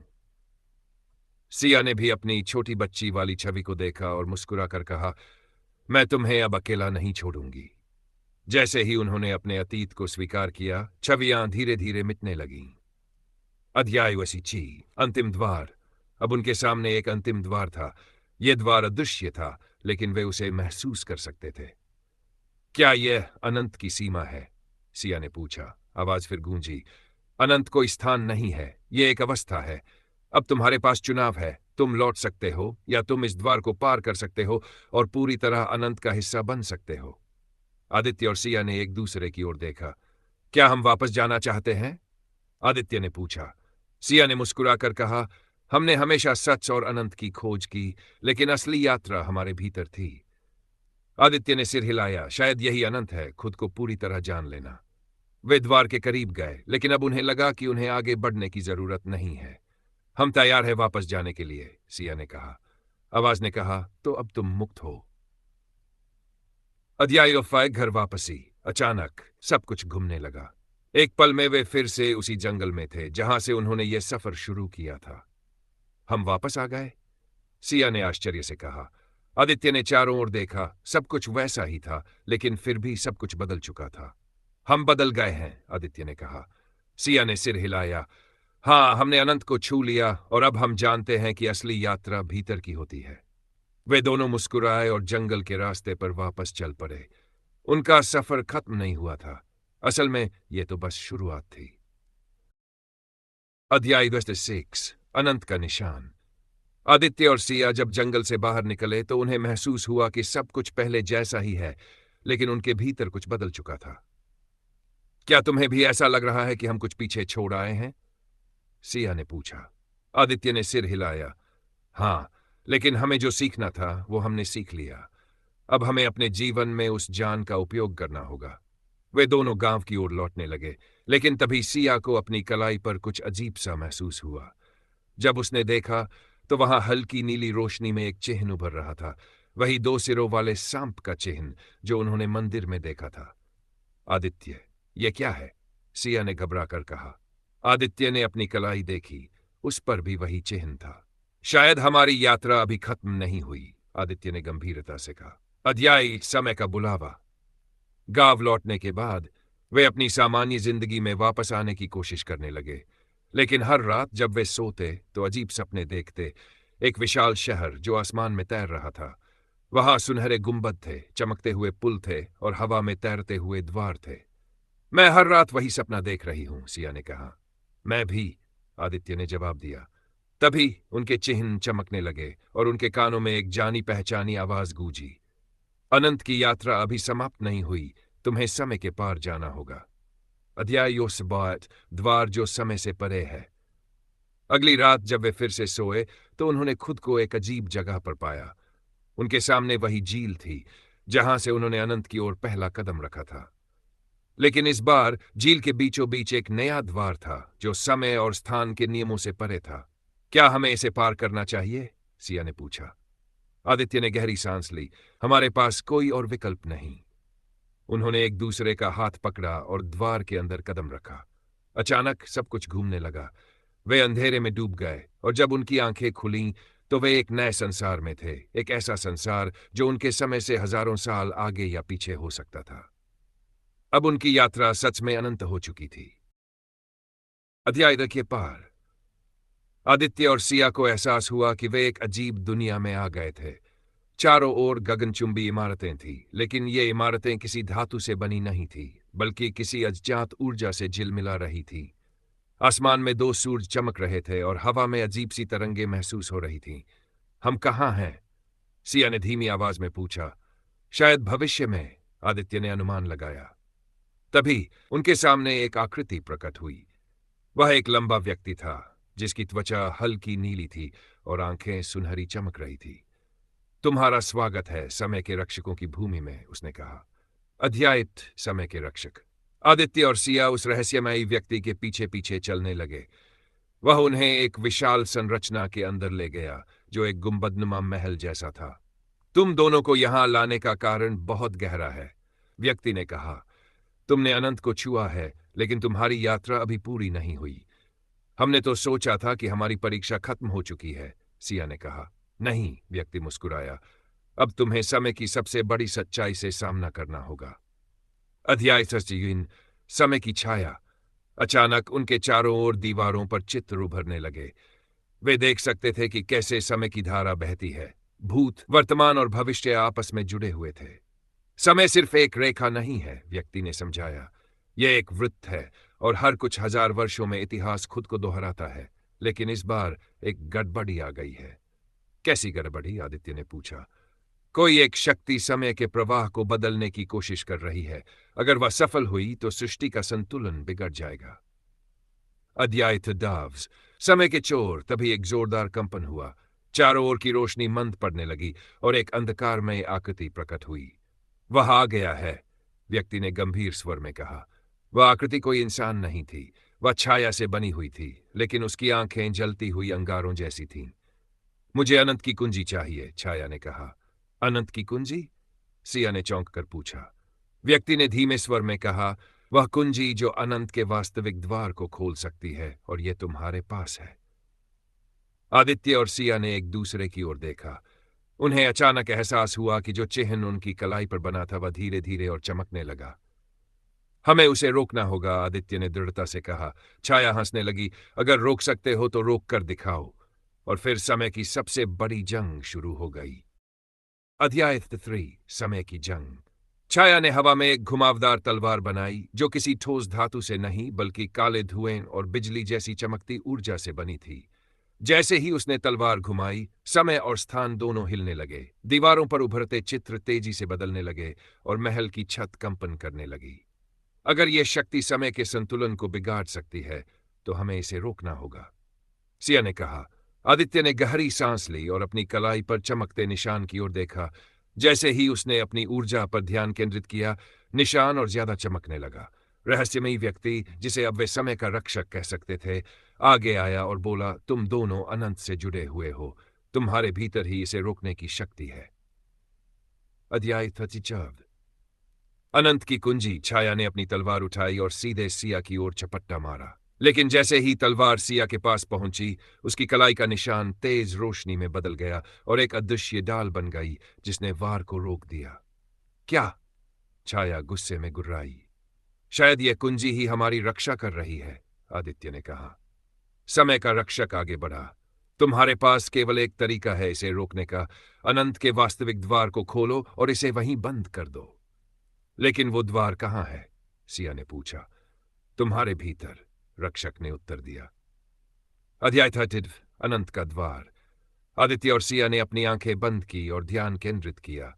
सिया ने भी अपनी छोटी बच्ची वाली छवि को देखा और मुस्कुराकर कहा, मैं तुम्हें अब अकेला नहीं छोड़ूंगी। जैसे ही उन्होंने अपने अतीत को स्वीकार किया, छवियां धीरे धीरे मिटने लगीं। अध्याय 80 अंतिम द्वार। अब उनके सामने एक अंतिम द्वार था। यह द्वार अदृश्य था, लेकिन वे उसे महसूस कर सकते थे। क्या यह अनंत की सीमा है? सिया ने पूछा। आवाज फिर गूंजी, अनंत कोई स्थान नहीं है, यह एक अवस्था है। अब तुम्हारे पास चुनाव है, तुम लौट सकते हो या तुम इस द्वार को पार कर सकते हो और पूरी तरह अनंत का हिस्सा बन सकते हो। आदित्य और सिया ने एक दूसरे की ओर देखा। क्या हम वापस जाना चाहते हैं? आदित्य ने पूछा। सिया ने मुस्कुराकर कहा, हमने हमेशा सच और अनंत की खोज की, लेकिन असली यात्रा हमारे भीतर थी। आदित्य ने सिर हिलाया। शायद यही अनंत है, खुद को पूरी तरह जान लेना। वे द्वार के करीब गए, लेकिन अब उन्हें लगा कि उन्हें आगे बढ़ने की जरूरत नहीं है। हम तैयार हैं वापस जाने के लिए, सिया ने कहा। आवाज ने कहा, तो अब तुम मुक्त हो। अध्याय 5 घर वापसी। अचानक सब कुछ घूमने लगा। एक पल में वे फिर से उसी जंगल में थे जहां से उन्होंने यह सफर शुरू किया था। हम वापस आ गए? सिया ने आश्चर्य से कहा। आदित्य ने चारों ओर देखा। सब कुछ वैसा ही था, लेकिन फिर भी सब कुछ बदल चुका था। हम बदल गए हैं, आदित्य ने कहा। सिया ने सिर हिलाया। हाँ, हमने अनंत को छू लिया और अब हम जानते हैं कि असली यात्रा भीतर की होती है। वे दोनों मुस्कुराए और जंगल के रास्ते पर वापस चल पड़े। उनका सफर खत्म नहीं हुआ था। असल में यह तो बस शुरुआत थी। अध्याय 6 अनंत का निशान। आदित्य और सिया जब जंगल से बाहर निकले तो उन्हें महसूस हुआ कि सब कुछ पहले जैसा ही है, लेकिन उनके भीतर कुछ बदल चुका था। क्या तुम्हें भी ऐसा लग रहा है कि हम कुछ पीछे छोड़ आए हैं? सिया ने पूछा। आदित्य ने सिर हिलाया। हाँ, लेकिन हमें जो सीखना था वो हमने सीख लिया। अब हमें अपने जीवन में उस ज्ञान का उपयोग करना होगा। वे दोनों गांव की ओर लौटने लगे, लेकिन तभी सिया को अपनी कलाई पर कुछ अजीब सा महसूस हुआ। जब उसने देखा तो वहां हल्की नीली रोशनी में एक चिन्ह उभर रहा था, वही 2 सिरों वाले सांप का चिन्ह जो उन्होंने मंदिर में देखा था। आदित्य, ये क्या है? सिया ने घबरा कर कहा। आदित्य ने अपनी कलाई देखी, उस पर भी वही चिन्ह था। शायद हमारी यात्रा अभी खत्म नहीं हुई, आदित्य ने गंभीरता से कहा। अध्याय समय का बुलावा। गांव लौटने के बाद वे अपनी सामान्य जिंदगी में वापस आने की कोशिश करने लगे, लेकिन हर रात जब वे सोते तो अजीब सपने देखते। एक विशाल शहर जो आसमान में तैर रहा था। वहां सुनहरे गुंबद थे, चमकते हुए पुल थे और हवा में तैरते हुए द्वार थे। मैं हर रात वही सपना देख रही हूं, सिया ने कहा। मैं भी, आदित्य ने जवाब दिया। तभी उनके चिन्ह चमकने लगे और उनके कानों में एक जानी पहचानी आवाज गूंजी। अनंत की यात्रा अभी समाप्त नहीं हुई, तुम्हें समय के पार जाना होगा। अध्याय 7 द्वार जो समय से परे है। अगली रात जब वे फिर से सोए तो उन्होंने खुद को एक अजीब जगह पर पाया। उनके सामने वही झील थी जहां से उन्होंने अनंत की ओर पहला कदम रखा था। लेकिन इस बार झील के बीचों बीच एक नया द्वार था जो समय और स्थान के नियमों से परे था। क्या हमें इसे पार करना चाहिए? सिया ने पूछा। आदित्य ने गहरी सांस ली। हमारे पास कोई और विकल्प नहीं। उन्होंने एक दूसरे का हाथ पकड़ा और द्वार के अंदर कदम रखा। अचानक सब कुछ घूमने लगा। वे अंधेरे में डूब गए और जब उनकी आंखें खुलीं तो वे एक नए संसार में थे, एक ऐसा संसार जो उनके समय से हजारों साल आगे या पीछे हो सकता था। अब उनकी यात्रा सच में अनंत हो चुकी थी। अध्याय के पार। आदित्य और सिया को एहसास हुआ कि वे एक अजीब दुनिया में आ गए थे। चारों ओर गगनचुंबी इमारतें थीं, लेकिन ये इमारतें किसी धातु से बनी नहीं थी, बल्कि किसी अज्ञात ऊर्जा से झिलमिला रही थी। आसमान में 2 सूरज चमक रहे थे और हवा में अजीब सी तरंगें महसूस हो रही थीं। हम कहाँ हैं? सिया ने धीमी आवाज में पूछा। शायद भविष्य में, आदित्य ने अनुमान लगाया। तभी उनके सामने एक आकृति प्रकट हुई। वह एक लंबा व्यक्ति था जिसकी त्वचा हल्की नीली थी और आंखें सुनहरी चमक रही थी। तुम्हारा स्वागत है समय के रक्षकों की भूमि में, उसने कहा। अध्यायित समय के रक्षक। आदित्य और सिया उस रहस्यमयी व्यक्ति के पीछे पीछे चलने लगे। वह उन्हें एक विशाल संरचना के अंदर ले गया जो एक गुंबदनुमा महल जैसा था। तुम दोनों को यहां लाने का कारण बहुत गहरा है, व्यक्ति ने कहा। तुमने अनंत को छुआ है, लेकिन तुम्हारी यात्रा अभी पूरी नहीं हुई। हमने तो सोचा था कि हमारी परीक्षा खत्म हो चुकी है, सिया ने कहा। नहीं, व्यक्ति मुस्कुराया। अब तुम्हें समय की सबसे बड़ी सच्चाई से सामना करना होगा। अध्याय 33। समय की छाया। अचानक उनके चारों ओर दीवारों पर चित्र उभरने लगे। वे देख सकते थे कि कैसे समय की धारा बहती है। भूत, वर्तमान और भविष्य आपस में जुड़े हुए थे। समय सिर्फ एक रेखा नहीं है, व्यक्ति ने समझाया। यह एक वृत्त है और हर कुछ हजार वर्षों में इतिहास खुद को दोहराता है। लेकिन इस बार एक गड़बड़ी आ गई है। कैसी गड़बड़ी? आदित्य ने पूछा। कोई एक शक्ति समय के प्रवाह को बदलने की कोशिश कर रही है। अगर वह सफल हुई तो सृष्टि का संतुलन बिगड़ जाएगा। अध्याय डाव्स। समय के चोर। तभी एक जोरदार कंपन हुआ। चारों ओर की रोशनी मंद पड़ने लगी और एक अंधकारमय आकृति प्रकट हुई। वह आ गया है, व्यक्ति ने गंभीर स्वर में कहा। वह आकृति कोई इंसान नहीं थी। वह छाया से बनी हुई थी, लेकिन उसकी आंखें जलती हुई अंगारों जैसी थीं। मुझे अनंत की कुंजी चाहिए, छाया ने कहा। अनंत की कुंजी? सिया ने चौंक कर पूछा। व्यक्ति ने धीमे स्वर में कहा, वह कुंजी जो अनंत के वास्तविक द्वार को खोल सकती है, और यह तुम्हारे पास है। आदित्य और सिया ने एक दूसरे की ओर देखा। उन्हें अचानक एहसास हुआ कि जो चिन्ह उनकी कलाई पर बना था वह धीरे धीरे और चमकने लगा। हमें उसे रोकना होगा, आदित्य ने दृढ़ता से कहा। छाया हंसने लगी। अगर रोक सकते हो तो रोक कर दिखाओ। और फिर समय की सबसे बड़ी जंग शुरू हो गई। अध्याय 3। समय की जंग। छाया ने हवा में एक घुमावदार तलवार बनाई जो किसी ठोस धातु से नहीं बल्कि काले धुएं और बिजली जैसी चमकती ऊर्जा से बनी थी। जैसे ही उसने तलवार घुमाई, समय और स्थान दोनों हिलने लगे। दीवारों पर उभरते चित्र तेजी से बदलने लगे और महल की छत कंपन करने लगी। अगर यह शक्ति समय के संतुलन को बिगाड़ सकती है तो हमें इसे रोकना होगा, सिया ने कहा। आदित्य ने गहरी सांस ली और अपनी कलाई पर चमकते निशान की ओर देखा। जैसे ही उसने अपनी ऊर्जा पर ध्यान केंद्रित किया, निशान और ज्यादा चमकने लगा। रहस्यमयी व्यक्ति, जिसे अब वे समय का रक्षक कह सकते थे, आगे आया और बोला, तुम दोनों अनंत से जुड़े हुए हो। तुम्हारे भीतर ही इसे रोकने की शक्ति है। अध्याय 34। अनंत की कुंजी। छाया ने अपनी तलवार उठाई और सीधे सिया की ओर चपट्टा मारा। लेकिन जैसे ही तलवार सिया के पास पहुंची, उसकी कलाई का निशान तेज रोशनी में बदल गया और एक अदृश्य डाल बन गई जिसने वार को रोक दिया। क्या? छाया गुस्से में गुर्राई। शायद यह कुंजी ही हमारी रक्षा कर रही है, आदित्य ने कहा। समय का रक्षक आगे बढ़ा। तुम्हारे पास केवल एक तरीका है इसे रोकने का। अनंत के वास्तविक द्वार को खोलो और इसे वहीं बंद कर दो। लेकिन वो द्वार कहाँ है? सिया ने पूछा। तुम्हारे भीतर, रक्षक ने उत्तर दिया। अध्याय 30। अनंत का द्वार। आदित्य और सिया ने अपनी आंखें बंद की और ध्यान केंद्रित किया।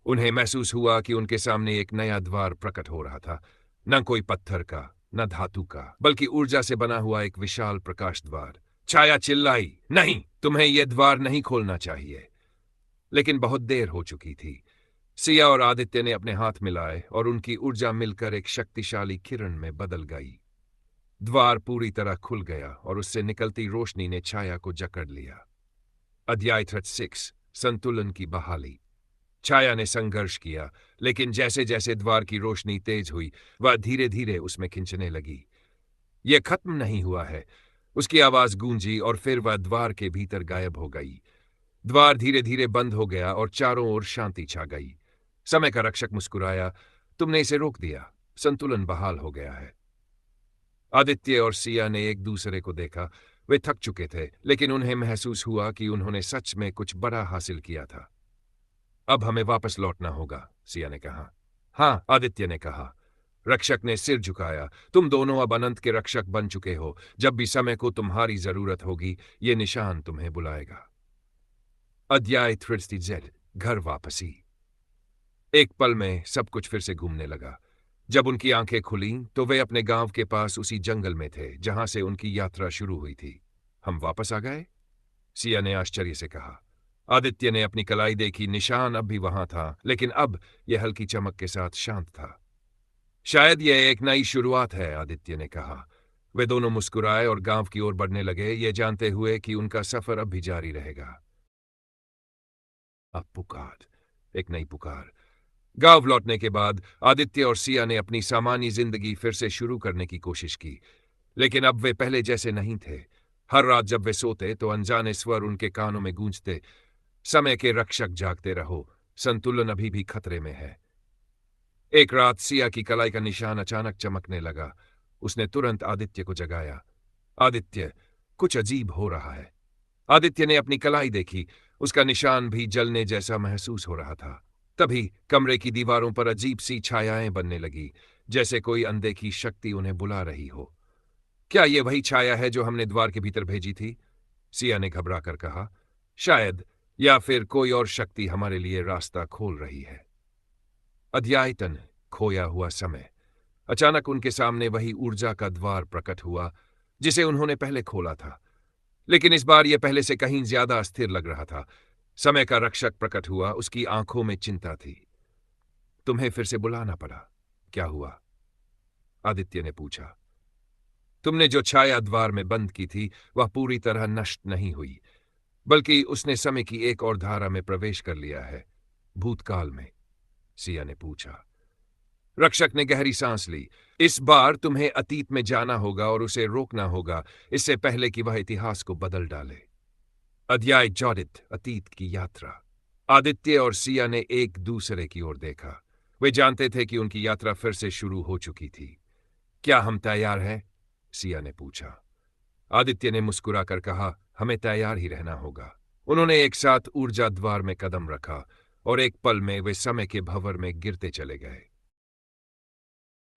उन्हें महसूस हुआ कि उनके सामने एक नया द्वार प्रकट हो रहा था। न कोई पत्थर का, न धातु का, बल्कि ऊर्जा से बना हुआ एक विशाल प्रकाश द्वार। छाया चिल्लाई, नहीं, तुम्हें यह द्वार नहीं खोलना चाहिए। लेकिन बहुत देर हो चुकी थी। सिया और आदित्य ने अपने हाथ मिलाए और उनकी ऊर्जा मिलकर एक शक्तिशाली किरण में बदल गई। द्वार पूरी तरह खुल गया और उससे निकलती रोशनी ने छाया को जकड़ लिया। अध्याय 36। संतुलन की बहाली। छाया ने संघर्ष किया, लेकिन जैसे जैसे द्वार की रोशनी तेज हुई, वह धीरे धीरे उसमें खिंचने लगी। यह खत्म नहीं हुआ है, उसकी आवाज गूंजी और फिर वह द्वार के भीतर गायब हो गई। द्वार धीरे धीरे बंद हो गया और चारों ओर शांति छा गई। समय का रक्षक मुस्कुराया, तुमने इसे रोक दिया, संतुलन बहाल हो गया है। आदित्य और सिया ने एक दूसरे को देखा। वे थक चुके थे, लेकिन उन्हें महसूस हुआ कि उन्होंने सच में कुछ बड़ा हासिल किया था। अब हमें वापस लौटना होगा, सिया ने कहा। हाँ, आदित्य ने कहा। रक्षक ने सिर झुकाया। तुम दोनों अब अनंत के रक्षक बन चुके हो। जब भी समय को तुम्हारी जरूरत होगी, ये निशान तुम्हें बुलाएगा। अध्याय 30। घर वापसी। एक पल में सब कुछ फिर से घूमने लगा। जब उनकी आंखें खुलीं तो वे अपने गांव के पास उसी जंगल में थे जहां से उनकी यात्रा शुरू हुई थी। हम वापस आ गए? सिया ने आश्चर्य से कहा। आदित्य ने अपनी कलाई देखी, निशान अब भी वहां था, लेकिन अब यह हल्की चमक के साथ शांत था। शायद यह एक नई शुरुआत है, आदित्य ने कहा। वे दोनों मुस्कुराए और गांव की ओर बढ़ने लगे, ये जानते हुए कि उनका सफर अब भी जारी रहेगा। अब पुकार, एक नई पुकार। गांव लौटने के बाद आदित्य और सिया ने अपनी सामान्य जिंदगी फिर से शुरू करने की कोशिश की, लेकिन अब वे पहले जैसे नहीं थे। हर रात जब वे सोते तो अनजाने स्वर उनके कानों में गूंजते, समय के रक्षक जागते रहो, संतुलन अभी भी खतरे में है। एक रात सिया की कलाई का निशान अचानक चमकने लगा। उसने तुरंत आदित्य को जगाया। आदित्य, कुछ अजीब हो रहा है। आदित्य ने अपनी कलाई देखी, उसका निशान भी जलने जैसा महसूस हो रहा था। तभी कमरे की दीवारों पर अजीब सी छायाएं बनने लगी, जैसे कोई अनदेखी शक्ति उन्हें बुला रही हो। क्या ये वही छाया है जो हमने द्वार के भीतर भेजी थी? सिया ने घबरा कर कहा। शायद, या फिर कोई और शक्ति हमारे लिए रास्ता खोल रही है। अध्यायतन, खोया हुआ समय। अचानक उनके सामने वही ऊर्जा का द्वार प्रकट हुआ जिसे उन्होंने पहले खोला था, लेकिन इस बार यह पहले से कहीं ज्यादा अस्थिर लग रहा था। समय का रक्षक प्रकट हुआ, उसकी आंखों में चिंता थी। तुम्हें फिर से बुलाना पड़ा, क्या हुआ? आदित्य ने पूछा। तुमने जो छाया द्वार में बंद की थी वह पूरी तरह नष्ट नहीं हुई, बल्कि उसने समय की एक और धारा में प्रवेश कर लिया है, भूतकाल में। सिया ने पूछा। रक्षक ने गहरी सांस ली। इस बार तुम्हें अतीत में जाना होगा और उसे रोकना होगा, इससे पहले कि वह इतिहास को बदल डाले। अध्याय 14, अतीत की यात्रा। आदित्य और सिया ने एक दूसरे की ओर देखा। वे जानते थे कि उनकी यात्रा फिर से शुरू हो चुकी थी। क्या हम तैयार हैं? सिया ने पूछा। आदित्य ने मुस्कुराकर कहा, हमें तैयार ही रहना होगा। उन्होंने एक साथ ऊर्जा द्वार में कदम रखा और एक पल में वे समय के भंवर में गिरते चले गए।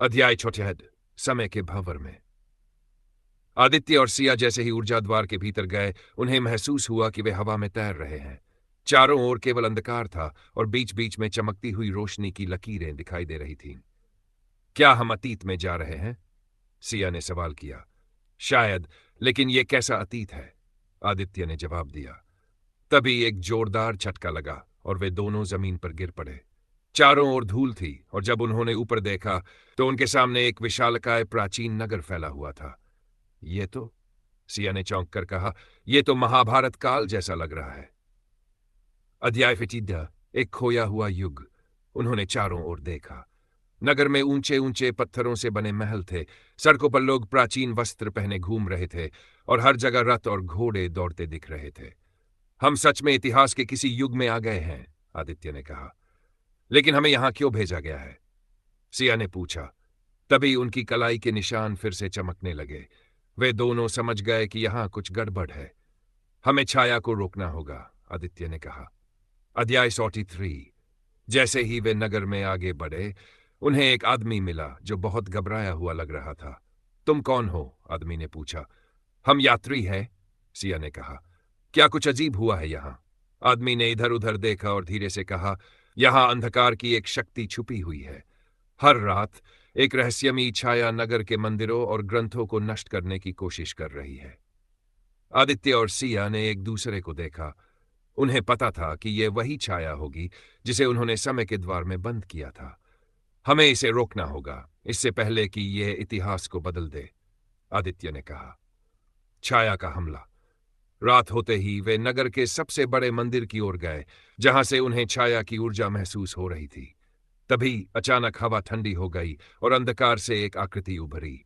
अध्याय 14, समय के भंवर में। आदित्य और सिया जैसे ही ऊर्जा द्वार के भीतर गए, उन्हें महसूस हुआ कि वे हवा में तैर रहे हैं। चारों ओर केवल अंधकार था और बीच बीच में चमकती हुई रोशनी की लकीरें दिखाई दे रही थीं। क्या हम अतीत में जा रहे हैं? सिया ने सवाल किया। शायद, लेकिन यह कैसा अतीत है? आदित्य ने जवाब दिया। तभी एक जोरदार झटका लगा और वे दोनों जमीन पर गिर पड़े। चारों ओर धूल थी और जब उन्होंने ऊपर देखा तो उनके सामने एक विशालकाय प्राचीन नगर फैला हुआ था। ये तो, सिया ने चौंक कर कहा, यह तो महाभारत काल जैसा लग रहा है। अध्याय 15, एक खोया हुआ युग। उन्होंने चारों ओर देखा। नगर में ऊंचे ऊंचे पत्थरों से बने महल थे। सड़कों पर लोग प्राचीन वस्त्र पहने घूम रहे थे और हर जगह रथ और घोड़े दौड़ते दिख रहे थे। हम सच में इतिहास के किसी युग में आ गए हैं, आदित्य ने कहा। लेकिन हमें यहां क्यों भेजा गया है? सिया ने पूछा। तभी उनकी कलाई के निशान फिर से चमकने लगे। वे दोनों समझ गए कि यहां कुछ गड़बड़ है। हमें छाया को रोकना होगा, आदित्य ने कहा। अध्याय 43। जैसे ही वे नगर में आगे बढ़े, उन्हें एक आदमी मिला जो बहुत घबराया हुआ लग रहा था। तुम कौन हो? आदमी ने पूछा। हम यात्री हैं, सिया ने कहा। क्या कुछ अजीब हुआ है यहां? आदमी ने इधर उधर देखा और धीरे से कहा, यहां अंधकार की एक शक्ति छुपी हुई है। हर रात एक रहस्यमयी छाया नगर के मंदिरों और ग्रंथों को नष्ट करने की कोशिश कर रही है। आदित्य और सिया ने एक दूसरे को देखा। उन्हें पता था कि यह वही छाया होगी जिसे उन्होंने समय के द्वार में बंद किया था। हमें इसे रोकना होगा, इससे पहले कि यह इतिहास को बदल दे, आदित्य ने कहा। छाया का हमला। रात होते ही वे नगर के सबसे बड़े मंदिर की ओर गए, जहां से उन्हें छाया की ऊर्जा महसूस हो रही थी। तभी अचानक हवा ठंडी हो गई और अंधकार से एक आकृति उभरी।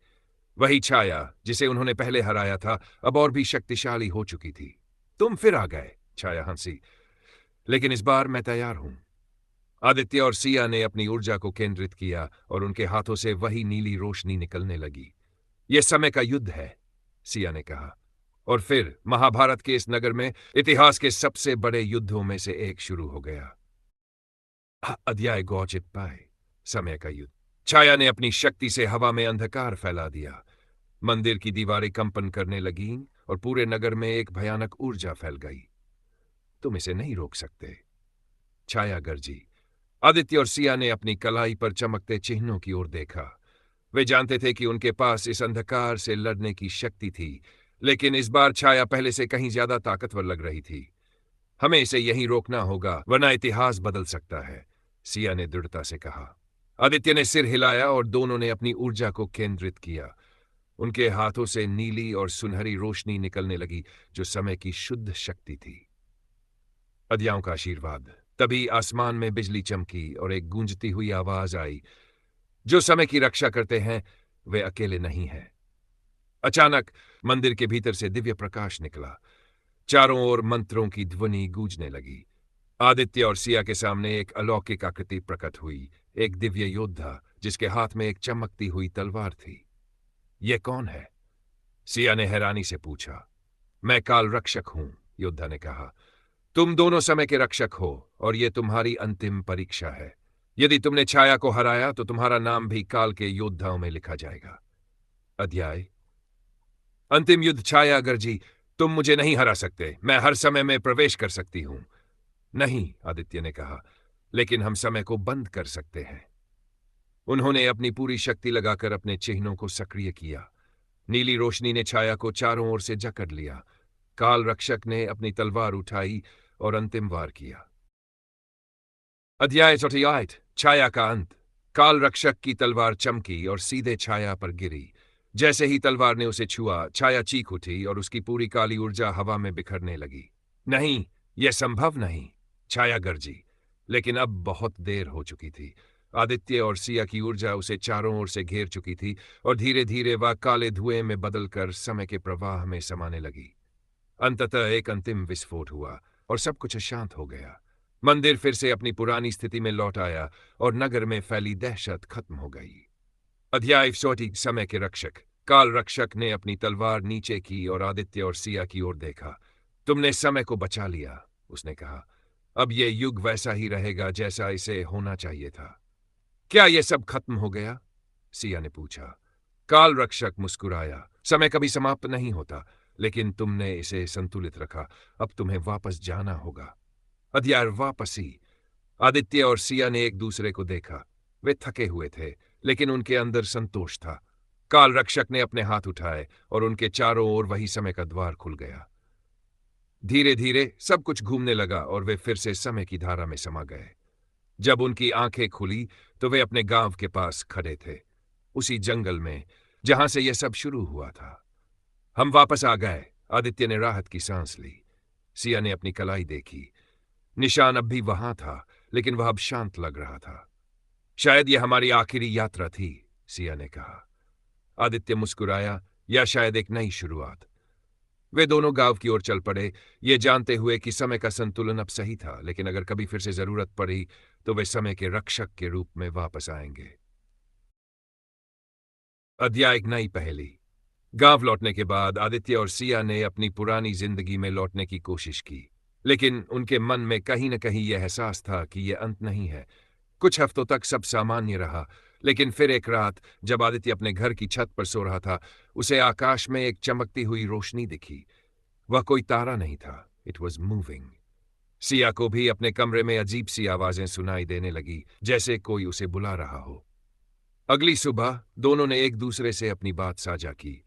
वही छाया जिसे उन्होंने पहले हराया था अब और भी शक्तिशाली हो चुकी थी। तुम फिर आ गए, छाया हंसी। लेकिन इस बार मैं तैयार हूं। आदित्य और सिया ने अपनी ऊर्जा को केंद्रित किया और उनके हाथों से वही नीली रोशनी निकलने लगी। यह समय का युद्ध है, सिया ने कहा। और फिर महाभारत के इस नगर में इतिहास के सबसे बड़े युद्धों में से एक शुरू हो गया। अध्याय गौचित पाए, समय का युद्ध। छाया ने अपनी शक्ति से हवा में अंधकार फैला दिया। मंदिर की दीवारें कंपन करने लगीं और पूरे नगर में एक भयानक ऊर्जा फैल गई। तुम इसे नहीं रोक सकते, छाया गरजी। आदित्य और सिया ने अपनी कलाई पर चमकते चिन्हों की ओर देखा। वे जानते थे कि उनके पास इस अंधकार से लड़ने की शक्ति थी, लेकिन इस बार छाया पहले से कहीं ज्यादा ताकतवर लग रही थी। हमें इसे यहीं रोकना होगा, वरना इतिहास बदल सकता है, सिया ने दृढ़ता से कहा। आदित्य ने सिर हिलाया और दोनों ने अपनी ऊर्जा को केंद्रित किया। उनके हाथों से नीली और सुनहरी रोशनी निकलने लगी, जो समय की शुद्ध शक्ति थी। अदयाओं का आशीर्वाद। तभी आसमान में बिजली चमकी और एक गूंजती हुई आवाज आई, जो समय की रक्षा करते हैं वे अकेले नहीं हैं। अचानक मंदिर के भीतर से दिव्य प्रकाश निकला। चारों ओर मंत्रों की ध्वनि गूंजने लगी। आदित्य और सिया के सामने एक अलौकिक आकृति प्रकट हुई, एक दिव्य योद्धा जिसके हाथ में एक चमकती हुई तलवार थी। यह कौन है? सिया ने हैरानी से पूछा। मैं काल रक्षक हूं, योद्धा ने कहा। तुम दोनों समय के रक्षक हो और यह तुम्हारी अंतिम परीक्षा है। यदि तुमने छाया को हराया तो तुम्हारा नाम भी काल के योद्धाओं में लिखा जाएगा। अध्याय। अंतिम युद्ध। छाया गर्जी, तुम मुझे नहीं हरा सकते। मैं हर समय में प्रवेश कर सकती हूं। नहीं, आदित्य ने कहा, लेकिन हम समय को बंद कर सकते हैं। उन्होंने अपनी पूरी शक्ति लगाकर अपने चिन्हों को सक्रिय किया। नीली रोशनी ने छाया को चारों ओर से जकड़ लिया। काल रक्षक ने अपनी तलवार उठाई और अंतिम वार किया। अध्याय 48। छाया का अंत। काल रक्षक की तलवार चमकी और सीधे छाया पर गिरी। जैसे ही तलवार ने उसे छुआ, छाया चीख उठी और उसकी पूरी काली ऊर्जा हवा में बिखरने लगी। नहीं, यह संभव नहीं, छाया गर्जी। लेकिन अब बहुत देर हो चुकी थी। आदित्य और सिया की ऊर्जा उसे चारों ओर से घेर चुकी थी और धीरे धीरे वह काले धुएं में बदलकर समय के प्रवाह में समाने लगी। अंततः एक अंतिम विस्फोट हुआ और सब कुछ शांत हो गया। मंदिर फिर से अपनी पुरानी स्थिति में लौट आया और नगर में फैली दहशत खत्म हो गई। अध्याय 40। समय के रक्षक। काल रक्षक ने अपनी तलवार नीचे की और आदित्य और सिया की ओर देखा। तुमने समय को बचा लिया, उसने कहा। अब यह युग वैसा ही रहेगा जैसा इसे होना चाहिए था। क्या यह सब खत्म हो गया? सिया ने पूछा। काल रक्षक मुस्कुराया। समय कभी समाप्त नहीं होता, लेकिन तुमने इसे संतुलित रखा। अब तुम्हें वापस जाना होगा। अध्याय वापसी। आदित्य और सिया ने एक दूसरे को देखा। वे थके हुए थे, लेकिन उनके अंदर संतोष था। काल रक्षक ने अपने हाथ उठाए और उनके चारों ओर वही समय का द्वार खुल गया। धीरे धीरे सब कुछ घूमने लगा और वे फिर से समय की धारा में समा गए। जब उनकी आंखें खुली तो वे अपने गांव के पास खड़े थे, उसी जंगल में जहां से यह सब शुरू हुआ था। हम वापस आ गए, आदित्य ने राहत की सांस ली। सिया ने अपनी कलाई देखी। निशान अब भी वहां था, लेकिन वह अब शांत लग रहा था। शायद यह हमारी आखिरी यात्रा थी, सिया ने कहा। आदित्य मुस्कुराया, या शायद एक नई शुरुआत। वे दोनों गांव की ओर चल पड़े, ये जानते हुए कि समय का संतुलन अब सही था, लेकिन अगर कभी फिर से जरूरत पड़ी तो वे समय के रक्षक के रूप में वापस आएंगे। अध्याय। एक नई पहेली। गांव लौटने के बाद आदित्य और सिया ने अपनी पुरानी जिंदगी में लौटने की कोशिश की, लेकिन उनके मन में कहीं न कहीं यह एहसास था कि यह अंत नहीं है। कुछ हफ्तों तक सब सामान्य रहा, लेकिन फिर एक रात जब आदित्य अपने घर की छत पर सो रहा था, उसे आकाश में एक चमकती हुई रोशनी दिखी। वह कोई तारा नहीं था, इट वॉज मूविंग। सिया को भी अपने कमरे में अजीब सी आवाजें सुनाई देने लगी, जैसे कोई उसे बुला रहा हो। अगली सुबह दोनों ने एक दूसरे से अपनी बात साझा की।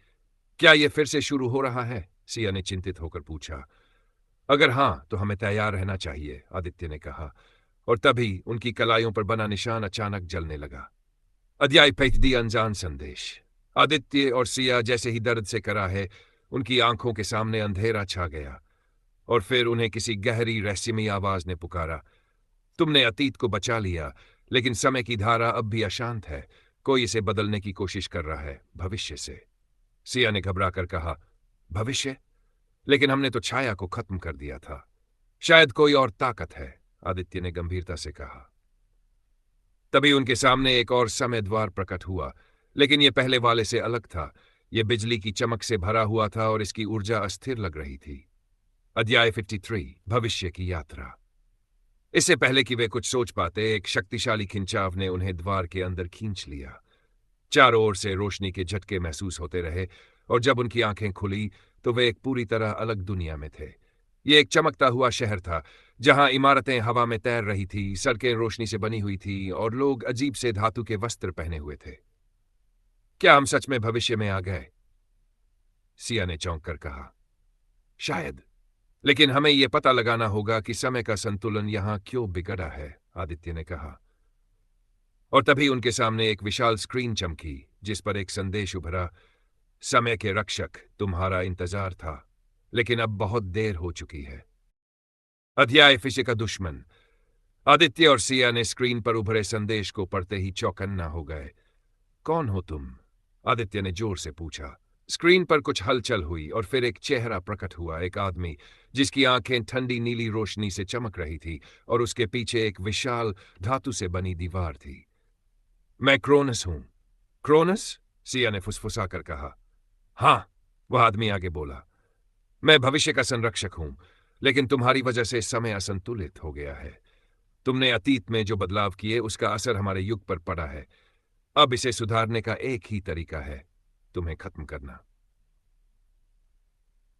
क्या यह फिर से शुरू हो रहा है? सिया ने चिंतित होकर पूछा। अगर हां तो हमें तैयार रहना चाहिए, आदित्य ने कहा, और तभी उनकी कलाइयों पर बना निशान अचानक जलने लगा। अध्याय 35। अनजान संदेश। आदित्य और सिया जैसे ही दर्द से कराहे, उनकी आंखों के सामने अंधेरा छा गया और फिर उन्हें किसी गहरी रहस्यमयी आवाज ने पुकारा। तुमने अतीत को बचा लिया, लेकिन समय की धारा अब भी अशांत है। कोई इसे बदलने की कोशिश कर रहा है, भविष्य से। सिया ने घबराकर कहा, भविष्य? लेकिन हमने तो छाया को खत्म कर दिया था। शायद कोई और ताकत है, आदित्य ने गंभीरता से कहा। तभी उनके सामने एक और समय द्वार प्रकट हुआ, लेकिन यह पहले वाले से अलग था। यह बिजली की चमक से भरा हुआ था और इसकी ऊर्जा अस्थिर लग रही थी। अध्याय 53। भविष्य की यात्रा। इससे पहले कि वे कुछ सोच पाते, एक शक्तिशाली खिंचाव ने उन्हें द्वार के अंदर खींच लिया। चारों ओर से रोशनी के झटके महसूस होते रहे और जब उनकी आंखें खुली तो वे एक पूरी तरह अलग दुनिया में थे। ये एक चमकता हुआ शहर था, जहां इमारतें हवा में तैर रही थी, सड़कें रोशनी से बनी हुई थी और लोग अजीब से धातु के वस्त्र पहने हुए थे। क्या हम सच में भविष्य में आ गए? सिया ने चौंक कर कहा। शायद, लेकिन हमें यह पता लगाना होगा कि समय का संतुलन यहां क्यों बिगड़ा है, आदित्य ने कहा। और तभी उनके सामने एक विशाल स्क्रीन चमकी, जिस पर एक संदेश उभरा। समय के रक्षक, तुम्हारा इंतजार था, लेकिन अब बहुत देर हो चुकी है। अध्याय फिशे का दुश्मन। आदित्य और सिया ने स्क्रीन पर उभरे संदेश को पढ़ते ही चौकन्ना हो गए। कौन हो तुम? आदित्य ने जोर से पूछा। स्क्रीन पर कुछ हलचल हुई और फिर एक चेहरा प्रकट हुआ, एक आदमी जिसकी आंखें ठंडी नीली रोशनी से चमक रही थी और उसके पीछे एक विशाल धातु से बनी दीवार थी। मैं क्रोनस हूं। क्रोनस? सिया ने फुसफुसाकर कहा। हां, वह आदमी आगे बोला। मैं भविष्य का संरक्षक हूं, लेकिन तुम्हारी वजह से समय असंतुलित हो गया है। तुमने अतीत में जो बदलाव किए उसका असर हमारे युग पर पड़ा है। अब इसे सुधारने का एक ही तरीका है, तुम्हें खत्म करना।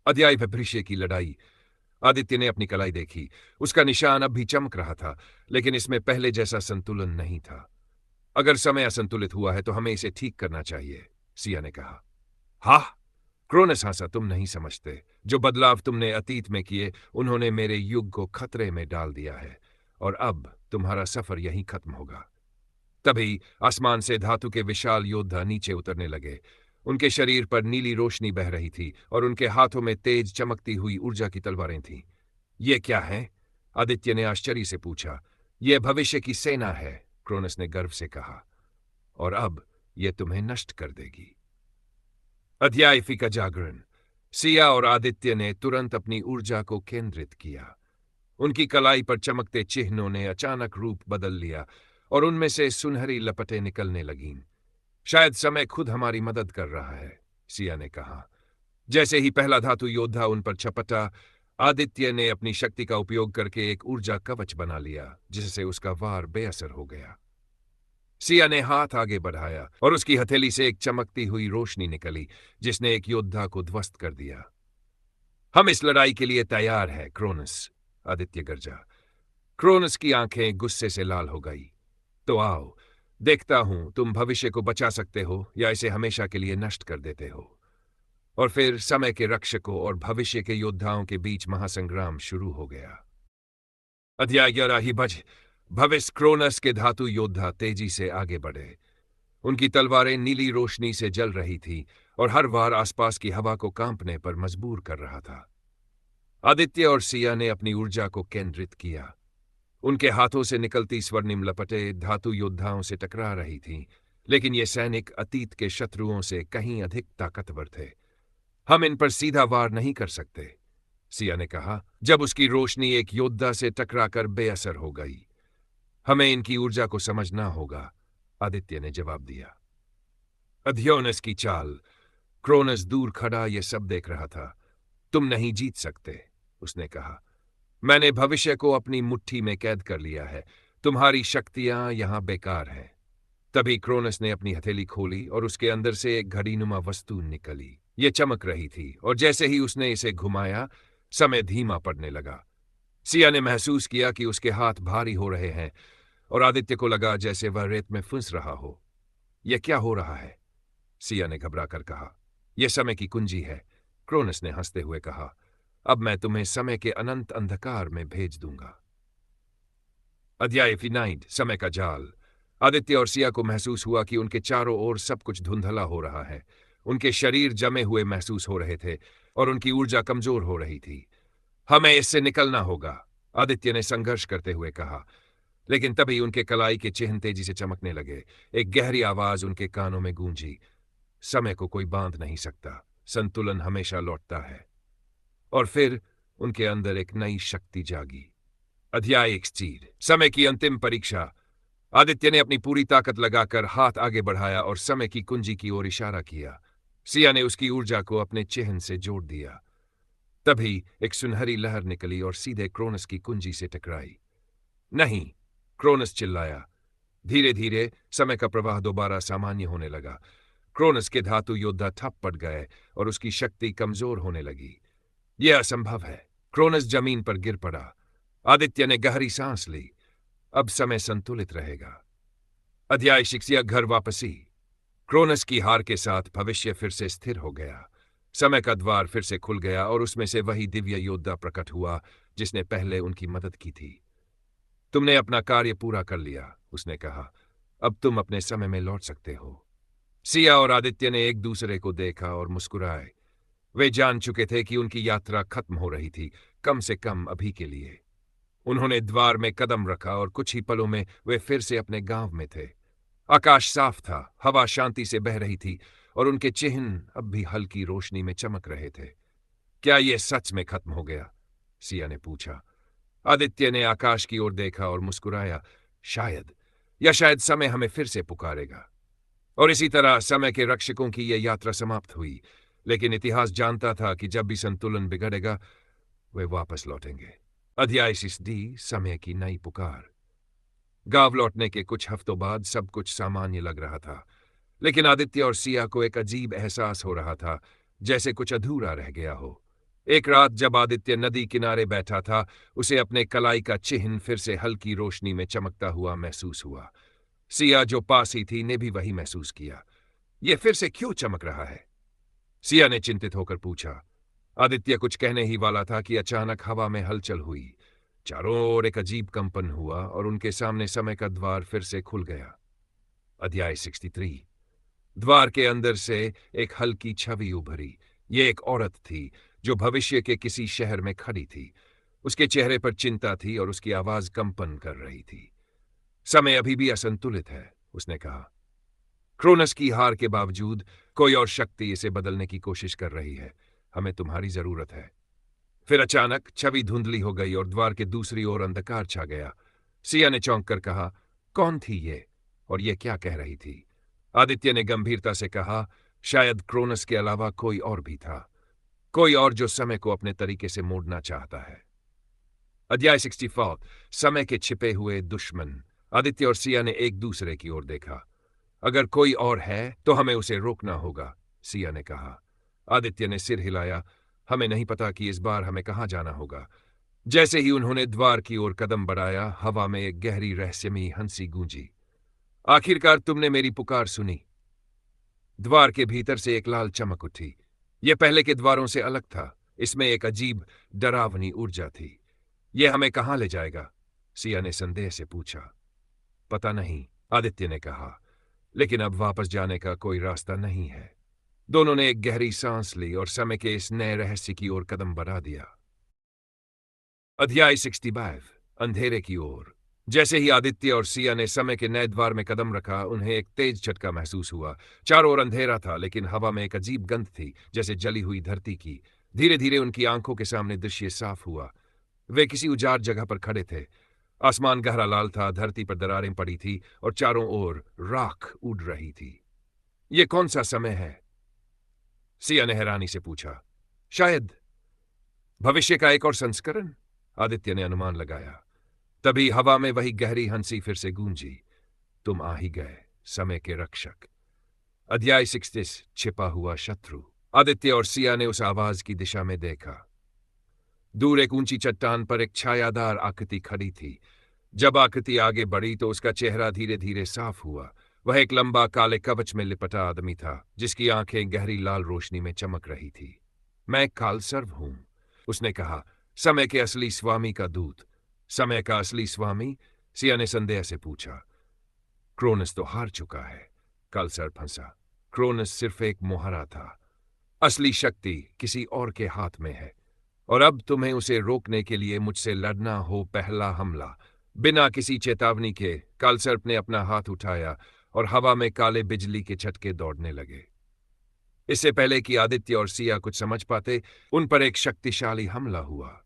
अध्याय भविष्य की लड़ाई। आदित्य ने अपनी कलाई देखी। उसका निशान अब भी चमक रहा था, लेकिन इसमें पहले जैसा संतुलन नहीं था। अगर समय असंतुलित हुआ है तो हमें इसे ठीक करना चाहिए, सिया ने कहा। हा? क्रोनस हंसा। तुम नहीं समझते। जो बदलाव तुमने अतीत में किए, उन्होंने मेरे युग को खतरे में डाल दिया है, और अब तुम्हारा सफर यहीं खत्म होगा। तभी आसमान से धातु के विशाल योद्धा नीचे उतरने लगे। उनके शरीर पर नीली रोशनी बह रही थी और उनके हाथों में तेज चमकती हुई ऊर्जा की तलवारें थीं। ये क्या है? आदित्य ने आश्चर्य से पूछा। यह भविष्य की सेना है, क्रोनस ने गर्व से कहा, और अब यह तुम्हें नष्ट कर देगी। अध्याय फीका जागरण। सिया और आदित्य ने तुरंत अपनी ऊर्जा को केंद्रित किया। उनकी कलाई पर चमकते चिन्हों ने अचानक रूप बदल लिया और उनमें से सुनहरी लपटें निकलने लगीं। शायद समय खुद हमारी मदद कर रहा है, सिया ने कहा। जैसे ही पहला धातु योद्धा उन पर छपटा, आदित्य ने अपनी शक्ति का उपयोग करके एक ऊर्जा कवच बना लिया, जिससे उसका वार बेअसर हो गया। सिया ने हाथ आगे बढ़ाया और उसकी हथेली से एक चमकती हुई रोशनी निकली, जिसने एक योद्धा को ध्वस्त कर दिया। हम इस लड़ाई के लिए तैयार हैं, क्रोनस, आदित्य गरजा। क्रोनस की आंखें गुस्से से लाल हो गई। तो आओ, देखता हूं तुम भविष्य को बचा सकते हो या इसे हमेशा के लिए नष्ट कर देते हो। और फिर समय के रक्षकों और भविष्य के योद्धाओं के बीच महासंग्राम शुरू हो गया। अध्याय 11 ही बज। भविष्य क्रोनस के धातु योद्धा तेजी से आगे बढ़े। उनकी तलवारें नीली रोशनी से जल रही थी और हर वार आसपास की हवा को कांपने पर मजबूर कर रहा था। आदित्य और सिया ने अपनी ऊर्जा को केंद्रित किया। उनके हाथों से निकलती स्वर्णिम लपटें धातु योद्धाओं से टकरा रही थीं, लेकिन ये सैनिक अतीत के शत्रुओं से कहीं अधिक ताकतवर थे। हम इन पर सीधा वार नहीं कर सकते, सिया ने कहा, जब उसकी रोशनी एक योद्धा से टकराकर बेअसर हो गई। हमें इनकी ऊर्जा को समझना होगा, आदित्य ने जवाब दिया। अध्योनस की चाल। क्रोनस दूर खड़ा यह सब देख रहा था। तुम नहीं जीत सकते, उसने कहा। मैंने भविष्य को अपनी मुट्ठी में कैद कर लिया है। तुम्हारी शक्तियां यहां बेकार हैं। तभी क्रोनस ने अपनी हथेली खोली और उसके अंदर से एक घड़ीनुमा वस्तु निकली। यह चमक रही थी और जैसे ही उसने इसे घुमाया, समय धीमा पड़ने लगा। सिया ने महसूस किया कि उसके हाथ भारी हो रहे हैं और आदित्य को लगा जैसे वह रेत में फंस रहा हो। यह क्या हो रहा है? सिया ने घबराकर कहा। यह समय की कुंजी है, क्रोनस ने हंसते हुए कहा। अब मैं तुम्हें समय के अनंत अंधकार में भेज दूंगा। अध्याय 9 समय का जाल। आदित्य और सिया को महसूस हुआ कि उनके चारों ओर सब कुछ धुंधला हो रहा है। उनके शरीर जमे हुए महसूस हो रहे थे और उनकी ऊर्जा कमजोर हो रही थी। हमें इससे निकलना होगा, आदित्य ने संघर्ष करते हुए कहा। लेकिन तभी उनके कलाई के चिन्ह तेजी से चमकने लगे। एक गहरी आवाज उनके कानों में गूंजी। समय को कोई बांध नहीं सकता, संतुलन हमेशा लौटता है। और फिर उनके अंदर एक नई शक्ति जागी। अध्याय 1 समय की अंतिम परीक्षा। आदित्य ने अपनी पूरी ताकत लगाकर हाथ आगे बढ़ाया और समय की कुंजी की ओर इशारा किया। सिया ने उसकी ऊर्जा को अपने चिन्ह से जोड़ दिया। तभी एक सुनहरी लहर निकली और सीधे क्रोनस की कुंजी से टकराई। नहीं, क्रोनस चिल्लाया। धीरे धीरे समय का प्रवाह दोबारा सामान्य होने लगा। क्रोनस के धातु योद्धा ठप पड़ गए और उसकी शक्ति कमजोर होने लगी। यह असंभव है, क्रोनस जमीन पर गिर पड़ा। आदित्य ने गहरी सांस ली। अब समय संतुलित रहेगा। अध्याय 6 घर वापसी। क्रोनस की हार के साथ भविष्य फिर से स्थिर हो गया। समय का द्वार फिर से खुल गया और उसमें से वही दिव्य योद्धा प्रकट हुआ जिसने पहले उनकी मदद की थी। तुमने अपना कार्य पूरा कर लिया, उसने कहा। अब तुम अपने समय में लौट सकते हो। सिया और आदित्य ने एक दूसरे को देखा और मुस्कुराए। वे जान चुके थे कि उनकी यात्रा खत्म हो रही थी, कम से कम अभी के लिए। उन्होंने द्वार में कदम रखा और कुछ ही पलों में वे फिर से अपने गांव में थे। आकाश साफ था, हवा शांति से बह रही थी और उनके चिन्ह अब भी हल्की रोशनी में चमक रहे थे। क्या यह सच में खत्म हो गया? सिया ने पूछा। आदित्य ने आकाश की ओर देखा और मुस्कुराया। शायद, या शायद समय हमें फिर से पुकारेगा। और इसी तरह समय के रक्षकों की यह यात्रा समाप्त हुई, लेकिन इतिहास जानता था कि जब भी संतुलन बिगड़ेगा वे वापस लौटेंगे। अध्याय 6 समय की नई पुकार। गांव लौटने के कुछ हफ्तों बाद सब कुछ सामान्य लग रहा था, लेकिन आदित्य और सिया को एक अजीब एहसास हो रहा था, जैसे कुछ अधूरा रह गया हो। एक रात जब आदित्य नदी किनारे बैठा था, उसे अपने कलाई का चिन्ह फिर से हल्की रोशनी में चमकता हुआ महसूस हुआ। सिया जो पास ही थी ने भी वही महसूस किया। यह फिर से क्यों चमक रहा है? सिया ने चिंतित होकर पूछा। आदित्य कुछ कहने ही वाला था कि अचानक हवा में हलचल हुई। चारों ओर एक अजीब कंपन हुआ और उनके सामने समय का द्वार फिर से खुल गया। अध्याय 63। द्वार के अंदर से एक हल्की छवि उभरी। ये एक औरत थी जो भविष्य के किसी शहर में खड़ी थी। उसके चेहरे पर चिंता थी और उसकी आवाज कंपन कर रही थी। समय अभी भी असंतुलित है, उसने कहा। क्रोनस की हार के बावजूद कोई और शक्ति इसे बदलने की कोशिश कर रही है। हमें तुम्हारी जरूरत है। फिर अचानक छवि धुंधली हो गई और द्वार के दूसरी ओर अंधकार छा गया। सिया ने चौंक कर कहा, कौन थी ये और ये क्या कह रही थी? आदित्य ने गंभीरता से कहा, शायद क्रोनस के अलावा कोई और भी था, कोई और जो समय को अपने तरीके से मोड़ना चाहता है। अध्याय 64। समय के छिपे हुए दुश्मन। आदित्य और सिया ने एक दूसरे की ओर देखा। अगर कोई और है तो हमें उसे रोकना होगा, सिया ने कहा। आदित्य ने सिर हिलाया। हमें नहीं पता कि इस बार हमें कहां जाना होगा। जैसे ही उन्होंने द्वार की ओर कदम बढ़ाया, हवा में एक गहरी रहस्यमयी हंसी गूंजी। आखिरकार तुमने मेरी पुकार सुनी। द्वार के भीतर से एक लाल चमक उठी। यह पहले के द्वारों से अलग था। इसमें एक अजीब डरावनी ऊर्जा थी। यह हमें कहां ले जाएगा? सिया ने संदेह से पूछा। पता नहीं, आदित्य ने कहा, लेकिन अब वापस जाने का कोई रास्ता नहीं है। दोनों ने एक गहरी सांस ली और समय के इस नए रहस्य की ओर कदम बढ़ा दिया। अध्याय 65। अंधेरे की ओर। जैसे ही आदित्य और सिया ने समय के नए द्वार में कदम रखा, उन्हें एक तेज झटका महसूस हुआ। चारों ओर अंधेरा था, लेकिन हवा में एक अजीब गंध थी, जैसे जली हुई धरती की। धीरे धीरे उनकी आंखों के सामने दृश्य साफ हुआ। वे किसी उजाड़ जगह पर खड़े थे। आसमान गहरा लाल था, धरती पर दरारें पड़ी थी और चारों ओर राख उड़ रही थी। ये कौन सा समय है? सिया ने हैरानी से पूछा। शायद भविष्य का एक और संस्करण, आदित्य ने अनुमान लगाया। तभी हवा में वही गहरी हंसी फिर से गूंजी। तुम आ ही गए, समय के रक्षक। अध्याय 66। छिपा हुआ शत्रु। आदित्य और सिया ने उस आवाज की दिशा में देखा। दूर एक ऊंची चट्टान पर एक छायादार आकृति खड़ी थी। जब आकृति आगे बढ़ी तो उसका चेहरा धीरे धीरे साफ हुआ। वह एक लंबा काले कवच में लिपटा आदमी था, जिसकी आंखें गहरी लाल रोशनी में चमक रही थी। मैं कालसर्व हूं, उसने कहा, समय के असली स्वामी का दूत। समय का असली स्वामी? सिया ने संदेह से पूछा। क्रोनस तो हार चुका है, कालसर्व हंसा। क्रोनस सिर्फ एक मोहरा था। असली शक्ति किसी और के हाथ में है, और अब तुम्हें उसे रोकने के लिए मुझसे लड़ना हो पहला हमला। बिना किसी चेतावनी के कालसर्प ने अपना हाथ उठाया और हवा में काले बिजली के झटके दौड़ने लगे। इससे पहले कि आदित्य और सिया कुछ समझ पाते, उन पर एक शक्तिशाली हमला हुआ।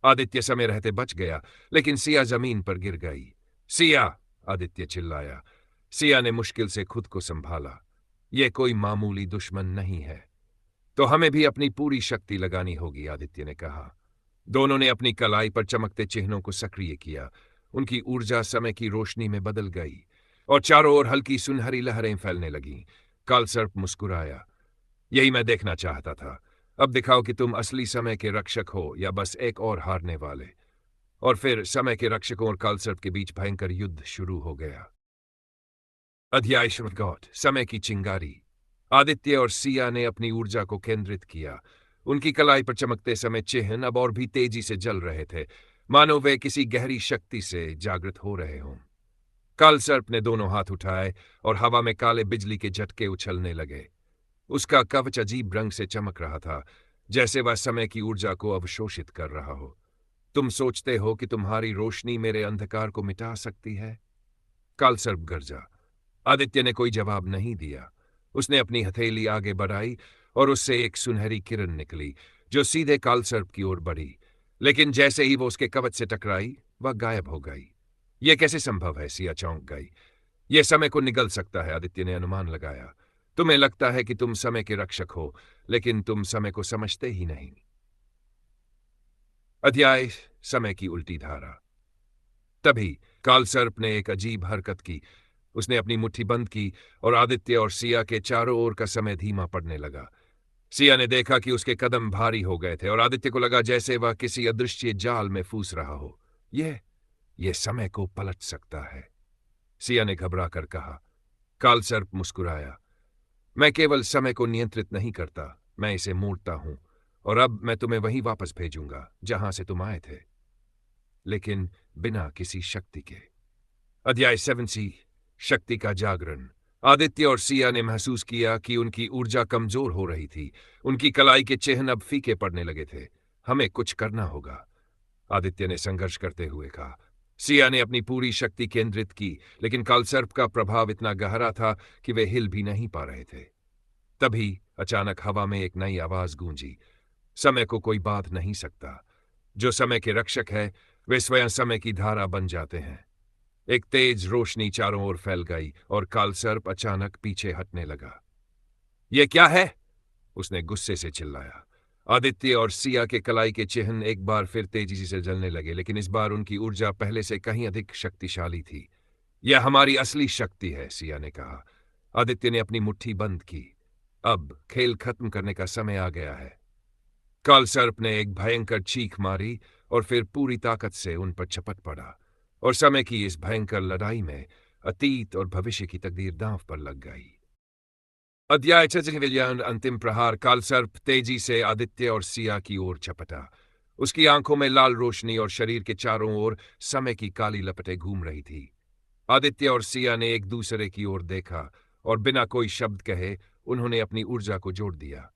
आदित्य समय रहते बच गया, लेकिन सिया जमीन पर गिर गई। सिया! आदित्य चिल्लाया। सिया ने मुश्किल से खुद को संभाला। यह कोई मामूली दुश्मन नहीं है, तो हमें भी अपनी पूरी शक्ति लगानी होगी, आदित्य ने कहा। दोनों ने अपनी कलाई पर चमकते चिन्हों को सक्रिय किया। उनकी ऊर्जा समय की रोशनी में बदल गई और चारों ओर हल्की सुनहरी लहरें फैलने लगीं। कालसर्प मुस्कुराया। यही मैं देखना चाहता था। अब दिखाओ कि तुम असली समय के रक्षक हो या बस एक और हारने वाले। और फिर समय के रक्षकों और कालसर्प के बीच भयंकर युद्ध शुरू हो गया। अध्याय गॉड समय की चिंगारी। आदित्य और सिया ने अपनी ऊर्जा को केंद्रित किया। उनकी कलाई पर चमकते समय चिन्ह अब और भी तेजी से जल रहे थे, मानो वे किसी गहरी शक्ति से जागृत हो रहे हों। कालसर्प ने दोनों हाथ उठाए और हवा में काले बिजली के झटके उछलने लगे। उसका कवच अजीब रंग से चमक रहा था, जैसे वह समय की ऊर्जा को अवशोषित कर रहा हो। तुम सोचते हो कि तुम्हारी रोशनी मेरे अंधकार को मिटा सकती है? कालसर्प गरजा। आदित्य ने कोई जवाब नहीं दिया। उसने अपनी हथेली आगे बढ़ाई और उससे एक सुनहरी किरण निकली, जो सीधे कालसर्प की ओर बढ़ी। लेकिन जैसे ही वो उसके कवच से टकराई, वह गायब हो गई। यह कैसे संभव है? सिया चौंक गई। यह समय को निगल सकता है, आदित्य ने अनुमान लगाया। तुम्हें लगता है कि तुम समय के रक्षक हो, लेकिन तुम समय को समझते ही नहीं। अध्याय समय की उल्टी धारा। तभी कालसर्प ने एक अजीब हरकत की। उसने अपनी मुट्ठी बंद की और आदित्य और सिया के चारों ओर का समय धीमा पड़ने लगा। सिया ने देखा कि उसके कदम भारी हो गए थे और आदित्य को लगा जैसे वह किसी अदृश्य जाल में फूस रहा हो। यह समय को पलट सकता है, सिया ने घबरा कर कहा। कालसर्प मुस्कुराया। मैं केवल समय को नियंत्रित नहीं करता, मैं इसे मोड़ता हूं, और अब मैं तुम्हें वहीं वापस भेजूंगा जहां से तुम आए थे, लेकिन बिना किसी शक्ति के। अध्याय 7 शक्ति का जागरण। आदित्य और सिया ने महसूस किया कि उनकी ऊर्जा कमजोर हो रही थी। उनकी कलाई के चिन्ह अब फीके पड़ने लगे थे। हमें कुछ करना होगा, आदित्य ने संघर्ष करते हुए कहा। सिया ने अपनी पूरी शक्ति केंद्रित की, लेकिन कालसर्प का प्रभाव इतना गहरा था कि वे हिल भी नहीं पा रहे थे। तभी अचानक हवा में एक नई आवाज गूंजी। समय को कोई बांध नहीं सकता। जो समय के रक्षक है, वे स्वयं समय की धारा बन जाते हैं। एक तेज रोशनी चारों ओर फैल गई और कालसर्प अचानक पीछे हटने लगा। यह क्या है? उसने गुस्से से चिल्लाया। आदित्य और सिया के कलाई के चिन्ह एक बार फिर तेजी से जलने लगे, लेकिन इस बार उनकी ऊर्जा पहले से कहीं अधिक शक्तिशाली थी। यह हमारी असली शक्ति है, सिया ने कहा। आदित्य ने अपनी मुट्ठी बंद की। अब खेल खत्म करने का समय आ गया है। कालसर्प ने एक भयंकर चीख मारी और फिर पूरी ताकत से उन पर झपट पड़ा, और समय की इस भयंकर लड़ाई में अतीत और भविष्य की तकदीर दांव पर लग गई। अध्याय 6 अंतिम प्रहार। कालसर्प तेजी से आदित्य और सिया की ओर झपटा। उसकी आंखों में लाल रोशनी और शरीर के चारों ओर समय की काली लपटें घूम रही थी। आदित्य और सिया ने एक दूसरे की ओर देखा और बिना कोई शब्द कहे उन्होंने अपनी ऊर्जा को जोड़ दिया।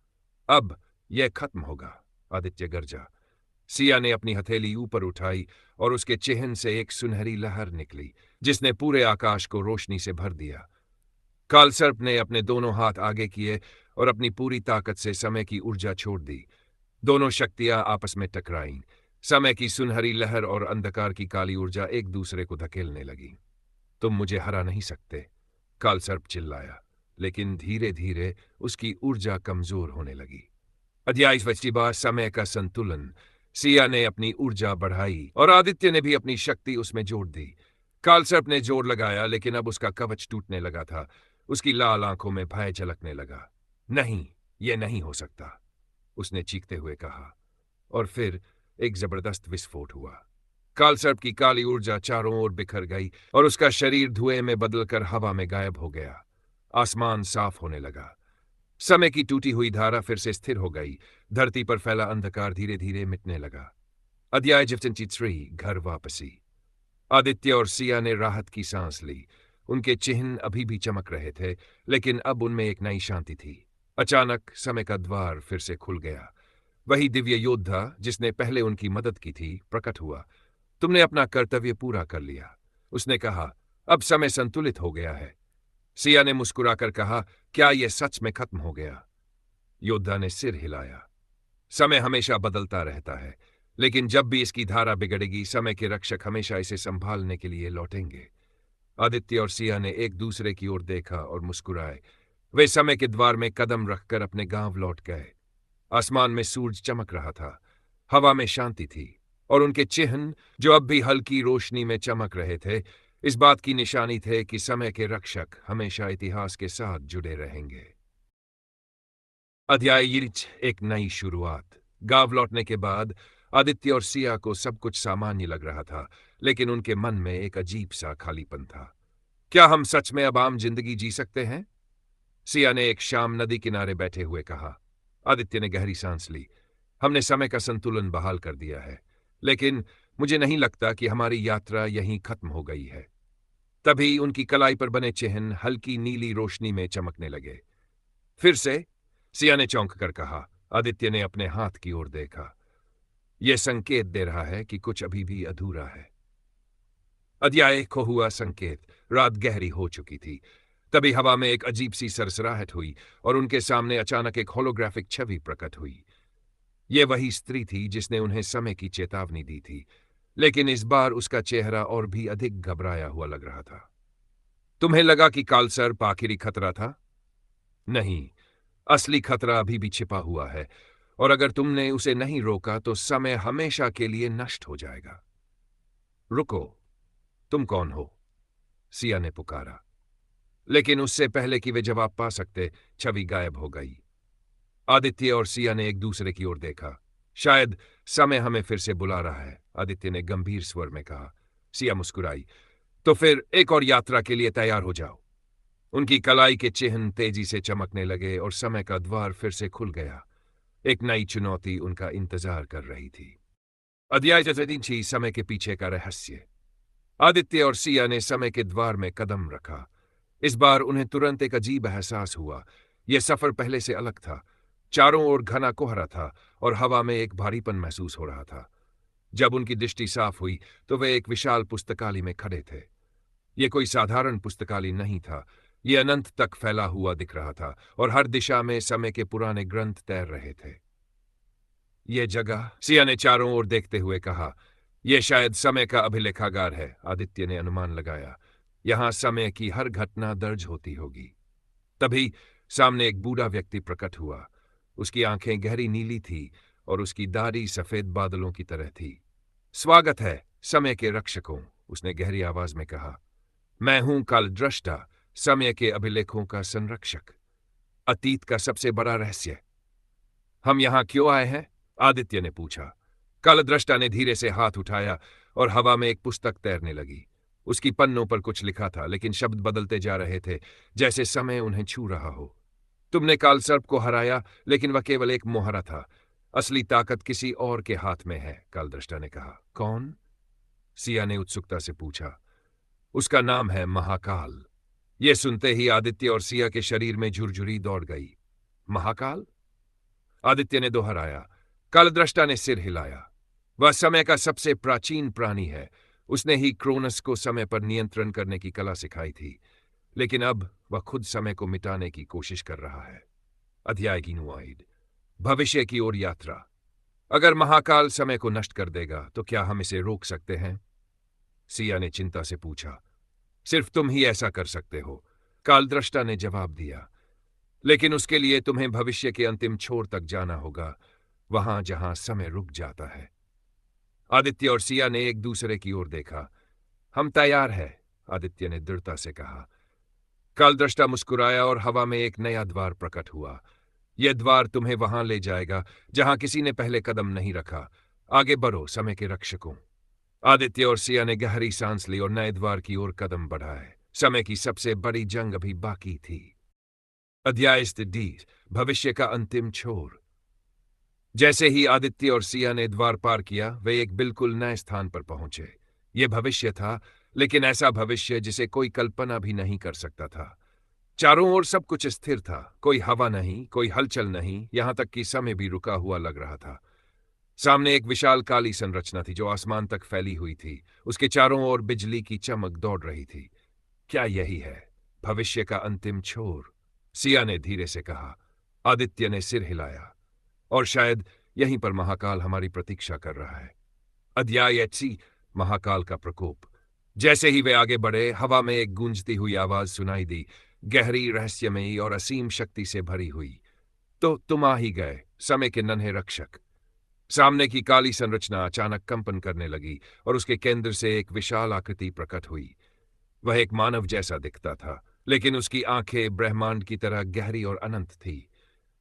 अब यह खत्म होगा, आदित्य गरजा। सिया ने अपनी हथेली ऊपर उठाई और उसके चिन्ह से एक सुनहरी लहर निकली, जिसने पूरे आकाश को रोशनी से भर दिया। कालसर्प ने अपने दोनों हाथ आगे किए और अपनी पूरी ताकत से समय की ऊर्जा छोड़ दी। दोनों शक्तियां आपस में टकराईं। समय की सुनहरी लहर और अंधकार की काली ऊर्जा एक दूसरे को धकेलने लगी। तुम मुझे हरा नहीं सकते, कालसर्प चिल्लाया, लेकिन धीरे धीरे उसकी ऊर्जा कमजोर होने लगी। अध्याय 25 समय का संतुलन। सिया ने अपनी ऊर्जा बढ़ाई और आदित्य ने भी अपनी शक्ति उसमें जोड़ दी। कालसर्प ने जोर लगाया, लेकिन अब उसका कवच टूटने लगा था। उसकी लाल आंखों में भय झलकने लगा। नहीं, यह नहीं हो सकता, उसने चीखते हुए कहा। और फिर एक जबरदस्त विस्फोट हुआ। कालसर्प की काली ऊर्जा चारों ओर बिखर गई और उसका शरीर धुएं में बदलकर हवा में गायब हो गया। आसमान साफ होने लगा। समय की टूटी हुई धारा फिर से स्थिर हो गई। धरती पर फैला अंधकार धीरे धीरे मिटने लगा। अध्याय 3 घर वापसी। आदित्य और सिया ने राहत की सांस ली। उनके चिन्ह अभी भी चमक रहे थे, लेकिन अब उनमें एक नई शांति थी। अचानक समय का द्वार फिर से खुल गया। वही दिव्य योद्धा जिसने पहले उनकी मदद की थी प्रकट हुआ। तुमने अपना कर्तव्य पूरा कर लिया, उसने कहा। अब समय संतुलित हो गया है। सिया ने मुस्कुराकर कहा, क्या यह सच में खत्म हो गया? योद्धा ने सिर हिलाया। समय हमेशा बदलता रहता है, लेकिन जब भी इसकी धारा बिगड़ेगी, समय के रक्षक हमेशा इसे संभालने के लिए लौटेंगे। आदित्य और सिया ने एक दूसरे की ओर देखा और मुस्कुराए। वे समय के द्वार में कदम रखकर अपने गांव लौट गए। आसमान में सूरज चमक रहा था, हवा में शांति थी, और उनके चिन्ह, जो अब भी हल्की रोशनी में चमक रहे थे, इस बात की निशानी थे कि समय के रक्षक हमेशा इतिहास के साथ जुड़े रहेंगे। अध्याय यिरिच एक नई शुरुआत। गांव लौटने के बाद आदित्य और सिया को सब कुछ सामान्य लग रहा था, लेकिन उनके मन में एक अजीब सा खालीपन था। क्या हम सच में अब आम जिंदगी जी सकते हैं? सिया ने एक शाम नदी किनारे बैठे हुए कहा। आदित्य ने गहरी सांस ली। हमने समय का संतुलन बहाल कर दिया है, लेकिन मुझे नहीं लगता कि हमारी यात्रा यहीं खत्म हो गई है। तभी उनकी कलाई पर बने चिन्ह हल्की नीली रोशनी में चमकने लगे। फिर से? सिया ने चौंक कर कहा। आदित्य ने अपने हाथ की ओर देखा। यह संकेत दे रहा है कि कुछ अभी भी अधूरा है। अध्याय खो हुआ संकेत। रात गहरी हो चुकी थी। तभी हवा में एक अजीब सी सरसराहट हुई और उनके सामने अचानक एक होलोग्राफिक छवि प्रकट हुई। यह वही स्त्री थी जिसने उन्हें समय की चेतावनी दी थी, लेकिन इस बार उसका चेहरा और भी अधिक घबराया हुआ लग रहा था। तुम्हें लगा कि कालसर्प आखिरी खतरा था? नहीं, असली खतरा अभी भी छिपा हुआ है, और अगर तुमने उसे नहीं रोका तो समय हमेशा के लिए नष्ट हो जाएगा। रुको, तुम कौन हो? सिया ने पुकारा। लेकिन उससे पहले कि वे जवाब पा सकते, छवि गायब हो गई। आदित्य और सिया ने एक दूसरे की ओर देखा। शायद समय हमें फिर से बुला रहा है, आदित्य ने गंभीर स्वर में कहा। सिया मुस्कुराई। तो फिर एक और यात्रा के लिए तैयार हो जाओ। उनकी कलाई के चिन्ह तेजी से चमकने लगे और समय का द्वार फिर से खुल गया। एक नई चुनौती उनका इंतजार कर रही थी। अध्याय 3 समय के पीछे का रहस्य। आदित्य और सिया ने समय के द्वार में कदम रखा। इस बार उन्हें तुरंत एक अजीब एहसास हुआ। यह सफर पहले से अलग था। चारों ओर घना कोहरा था और हवा में एक भारीपन महसूस हो रहा था। जब उनकी दृष्टि साफ हुई तो वे एक विशाल पुस्तकालय में खड़े थे। यह कोई साधारण पुस्तकालय नहीं था। यह अनंत तक फैला हुआ दिख रहा था और हर दिशा में समय के पुराने ग्रंथ तैर रहे थे। यह जगह, सिया ने चारों ओर देखते हुए कहा, यह शायद समय का अभिलेखागार है। आदित्य ने अनुमान लगाया। यहां समय की हर घटना दर्ज होती होगी। तभी सामने एक बूढ़ा व्यक्ति प्रकट हुआ। उसकी आंखें गहरी नीली थी और उसकी दाढ़ी सफेद बादलों की तरह थी। स्वागत है समय के रक्षकों, उसने गहरी आवाज में कहा। मैं हूं कालदृष्टा, समय के अभिलेखों का संरक्षक, अतीत का सबसे बड़ा रहस्य। हम यहां क्यों आए हैं? आदित्य ने पूछा। कालदृष्टा ने धीरे से हाथ उठाया और हवा में एक पुस्तक तैरने लगी। उसकी पन्नों पर कुछ लिखा था, लेकिन शब्द बदलते जा रहे थे, जैसे समय उन्हें छू रहा हो। तुमने कालसर्प को हराया, लेकिन वह केवल एक मोहरा था। असली ताकत किसी और के हाथ में है, कालदृष्टा ने कहा। कौन? सिया ने उत्सुकता से पूछा। उसका नाम है महाकाल। यह सुनते ही आदित्य और सिया के शरीर में झुरझुरी दौड़ गई। महाकाल? आदित्य ने दोहराया। कालदृष्टा ने सिर हिलाया। वह समय का सबसे प्राचीन प्राणी है। उसने ही क्रोनस को समय पर नियंत्रण करने की कला सिखाई थी, लेकिन अब वह खुद समय को मिटाने की कोशिश कर रहा है। अध्याय की नुआइड। भविष्य की ओर यात्रा। अगर महाकाल समय को नष्ट कर देगा तो क्या हम इसे रोक सकते हैं? सिया ने चिंता से पूछा। सिर्फ तुम ही ऐसा कर सकते हो, कालदृष्टा ने जवाब दिया। लेकिन उसके लिए तुम्हें भविष्य के अंतिम छोर तक जाना होगा, वहां जहां समय रुक जाता है। आदित्य और सिया ने एक दूसरे की ओर देखा। हम तैयार हैं, आदित्य ने दृढ़ता से कहा। कालदृष्टा मुस्कुराया और हवा में एक नया द्वार प्रकट हुआ। यह द्वार तुम्हें वहां ले जाएगा जहां किसी ने पहले कदम नहीं रखा। आगे बढ़ो समय के रक्षकों। आदित्य और सिया ने गहरी सांस ली और नए द्वार की ओर कदम बढ़ाए। समय की सबसे बड़ी जंग अभी बाकी थी। अध्याय 20 भविष्य का अंतिम छोर। जैसे ही आदित्य और सिया ने द्वार पार किया, वे एक बिल्कुल नए स्थान पर पहुंचे। यह भविष्य था, लेकिन ऐसा भविष्य जिसे कोई कल्पना भी नहीं कर सकता था। चारों ओर सब कुछ स्थिर था। कोई हवा नहीं, कोई हलचल नहीं, यहां तक कि समय भी रुका हुआ लग रहा था। सामने एक विशाल काली संरचना थी जो आसमान तक फैली हुई थी। उसके चारों ओर बिजली की चमक दौड़ रही थी। क्या यही है भविष्य का अंतिम छोर? सिया ने धीरे से कहा। आदित्य ने सिर हिलाया। और शायद यहीं पर महाकाल हमारी प्रतीक्षा कर रहा है। अध्याय 80 महाकाल का प्रकोप। जैसे ही वे आगे बढ़े, हवा में एक गूंजती हुई आवाज सुनाई दी, गहरी, रहस्यमयी और असीम शक्ति से भरी हुई। तो तुम आ ही गए, समय के नन्हे रक्षक। सामने की काली संरचना अचानक कंपन करने लगी और उसके केंद्र से एक विशाल आकृति प्रकट हुई। वह एक मानव जैसा दिखता था, लेकिन उसकी आंखें ब्रह्मांड की तरह गहरी और अनंत थी।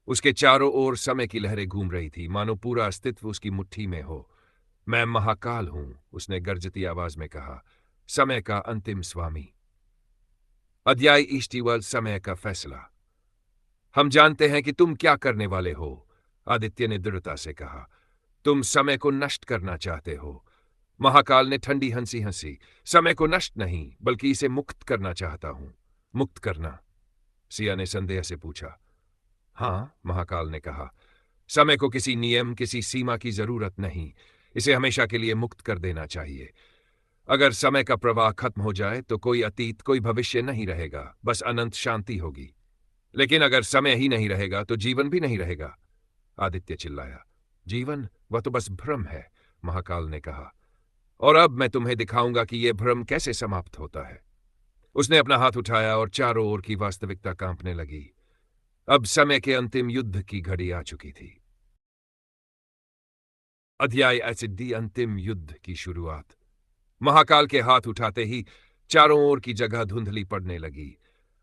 उसके चारों ओर समय की लहरें घूम रही थी, मानो पूरा अस्तित्व उसकी मुट्ठी में हो। मैं महाकाल हूं, उसने गर्जती आवाज में कहा, समय का अंतिम स्वामी। अध्याय ईष्टिवल, समय का फैसला। हम जानते हैं कि तुम क्या करने वाले हो, आदित्य ने दृढ़ता से कहा। तुम समय को नष्ट करना चाहते हो। महाकाल ने ठंडी हंसी हंसी। समय को नष्ट नहीं, बल्कि इसे मुक्त करना चाहता हूं। मुक्त करना? सिया ने संदेह से पूछा। हाँ, महाकाल ने कहा। समय को किसी नियम, किसी सीमा की जरूरत नहीं। इसे हमेशा के लिए मुक्त कर देना चाहिए। अगर समय का प्रवाह खत्म हो जाए तो कोई अतीत, कोई भविष्य नहीं रहेगा, बस अनंत शांति होगी। लेकिन अगर समय ही नहीं रहेगा तो जीवन भी नहीं रहेगा, आदित्य चिल्लाया। जीवन? वह तो बस भ्रम है, महाकाल ने कहा। और अब मैं तुम्हें दिखाऊंगा कि यह भ्रम कैसे समाप्त होता है। उसने अपना हाथ उठाया और चारों ओर की वास्तविकता कांपने लगी। अब समय के अंतिम युद्ध की घड़ी आ चुकी थी। अध्याय एसिडी, अंतिम युद्ध की शुरुआत। महाकाल के हाथ उठाते ही चारों ओर की जगह धुंधली पड़ने लगी।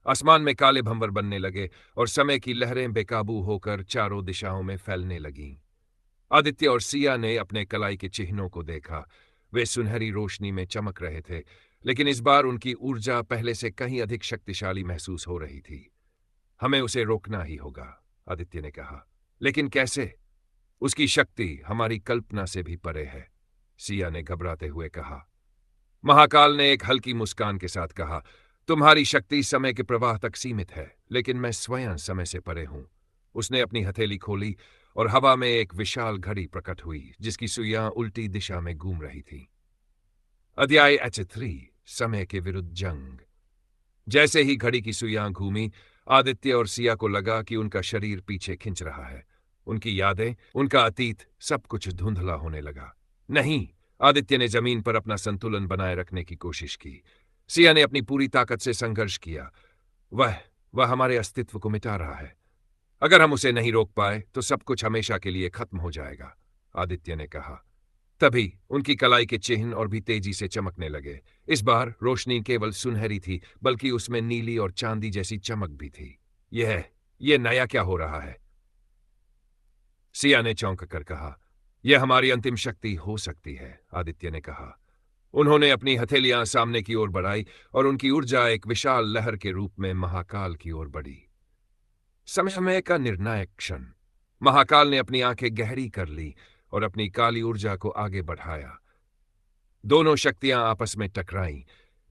आसमान में काले भंवर बनने लगे और समय की लहरें बेकाबू होकर चारों दिशाओं में फैलने लगीं। आदित्य और सिया ने अपने कलाई के चिन्हों को देखा। वे सुनहरी रोशनी में चमक रहे थे, लेकिन इस बार उनकी ऊर्जा पहले से कहीं अधिक शक्तिशाली महसूस हो रही थी। हमें उसे रोकना ही होगा, आदित्य ने कहा। लेकिन कैसे? उसकी शक्ति हमारी कल्पना से भी परे है, सिया ने घबराते हुए कहा। महाकाल ने एक हल्की मुस्कान के साथ कहा, तुम्हारी शक्ति समय के प्रवाह तक सीमित है, लेकिन मैं स्वयं समय से परे हूं। उसने अपनी हथेली खोली और हवा में एक विशाल घड़ी प्रकट हुई, जिसकी सुइयां उल्टी दिशा में घूम रही थी। अध्याय H3, समय के विरुद्ध जंग। जैसे ही घड़ी की सुइयां घूमी, आदित्य और सिया को लगा कि उनका शरीर पीछे खिंच रहा है। उनकी यादें, उनका अतीत, सब कुछ धुंधला होने लगा। नहीं, आदित्य ने जमीन पर अपना संतुलन बनाए रखने की कोशिश की। सिया ने अपनी पूरी ताकत से संघर्ष किया। वह हमारे अस्तित्व को मिटा रहा है। अगर हम उसे नहीं रोक पाए तो सब कुछ हमेशा के लिए खत्म हो जाएगा, आदित्य ने कहा। तभी उनकी कलाई के चिन्ह और भी तेजी से चमकने लगे। इस बार रोशनी केवल सुनहरी थी, बल्कि उसमें नीली और चांदी जैसी चमक भी थी। यह नया क्या हो रहा है? सिया ने चौंक कर कहा। यह हमारी अंतिम शक्ति हो सकती है, आदित्य ने कहा। उन्होंने अपनी हथेलियां सामने की ओर बढ़ाई और उनकी ऊर्जा एक विशाल लहर के रूप में महाकाल की ओर बढ़ी। समय का निर्णायक क्षण। महाकाल ने अपनी आंखें गहरी कर ली और अपनी काली ऊर्जा को आगे बढ़ाया। दोनों शक्तियां आपस में टकराईं।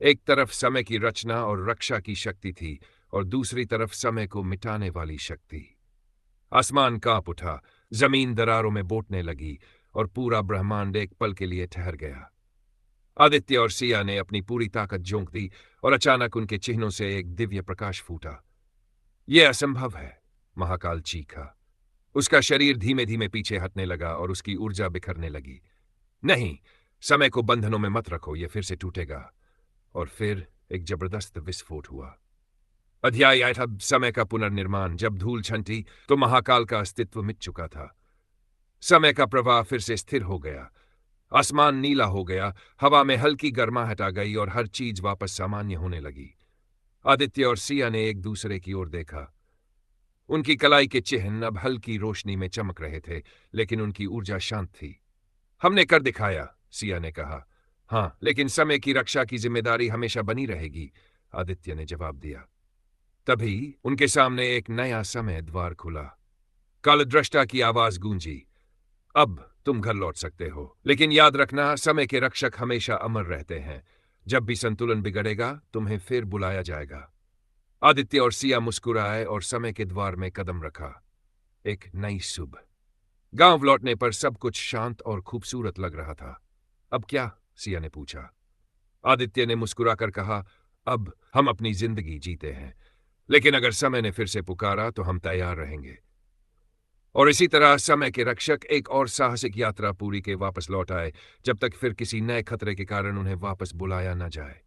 एक तरफ समय की रचना और रक्षा की शक्ति थी और दूसरी तरफ समय को मिटाने वाली शक्ति। आसमान कांप उठा, जमीन दरारों में बोटने लगी और पूरा ब्रह्मांड एक पल के लिए ठहर गया। आदित्य और सिया ने अपनी पूरी ताकत झोंक दी और अचानक उनके चिन्हों से एक दिव्य प्रकाश फूटा। यह असंभव है, महाकाल चीखा। उसका शरीर धीमे धीमे पीछे हटने लगा और उसकी ऊर्जा बिखरने लगी। नहीं, समय को बंधनों में मत रखो, यह फिर से टूटेगा। और फिर एक जबरदस्त विस्फोट हुआ। अध्याय 8, समय का पुनर्निर्माण। जब धूल छंटी तो महाकाल का अस्तित्व मिट चुका था। समय का प्रवाह फिर से स्थिर हो गया। आसमान नीला हो गया, हवा में हल्की गर्माहट आ गई और हर चीज वापस सामान्य होने लगी। आदित्य और सिया ने एक दूसरे की ओर देखा। उनकी कलाई के चिन्ह अब हल्की रोशनी में चमक रहे थे, लेकिन उनकी ऊर्जा शांत थी। हमने कर दिखाया, सिया ने कहा। हाँ, लेकिन समय की रक्षा की जिम्मेदारी हमेशा बनी रहेगी, आदित्य ने जवाब दिया। तभी उनके सामने एक नया समय द्वार खुला। कालदृष्टा की आवाज गूंजी। अब तुम घर लौट सकते हो, लेकिन याद रखना, समय के रक्षक हमेशा अमर रहते हैं। जब भी संतुलन बिगड़ेगा, तुम्हें फिर बुलाया जाएगा। आदित्य और सिया मुस्कुराए और समय के द्वार में कदम रखा। एक नई सुबह। गांव लौटने पर सब कुछ शांत और खूबसूरत लग रहा था। अब क्या? सिया ने पूछा। आदित्य ने मुस्कुराकर कहा, अब हम अपनी जिंदगी जीते हैं, लेकिन अगर समय ने फिर से पुकारा तो हम तैयार रहेंगे। और इसी तरह समय के रक्षक एक और साहसिक यात्रा पूरी के वापस लौट आए, जब तक फिर किसी नए खतरे के कारण उन्हें वापस बुलाया न जाए।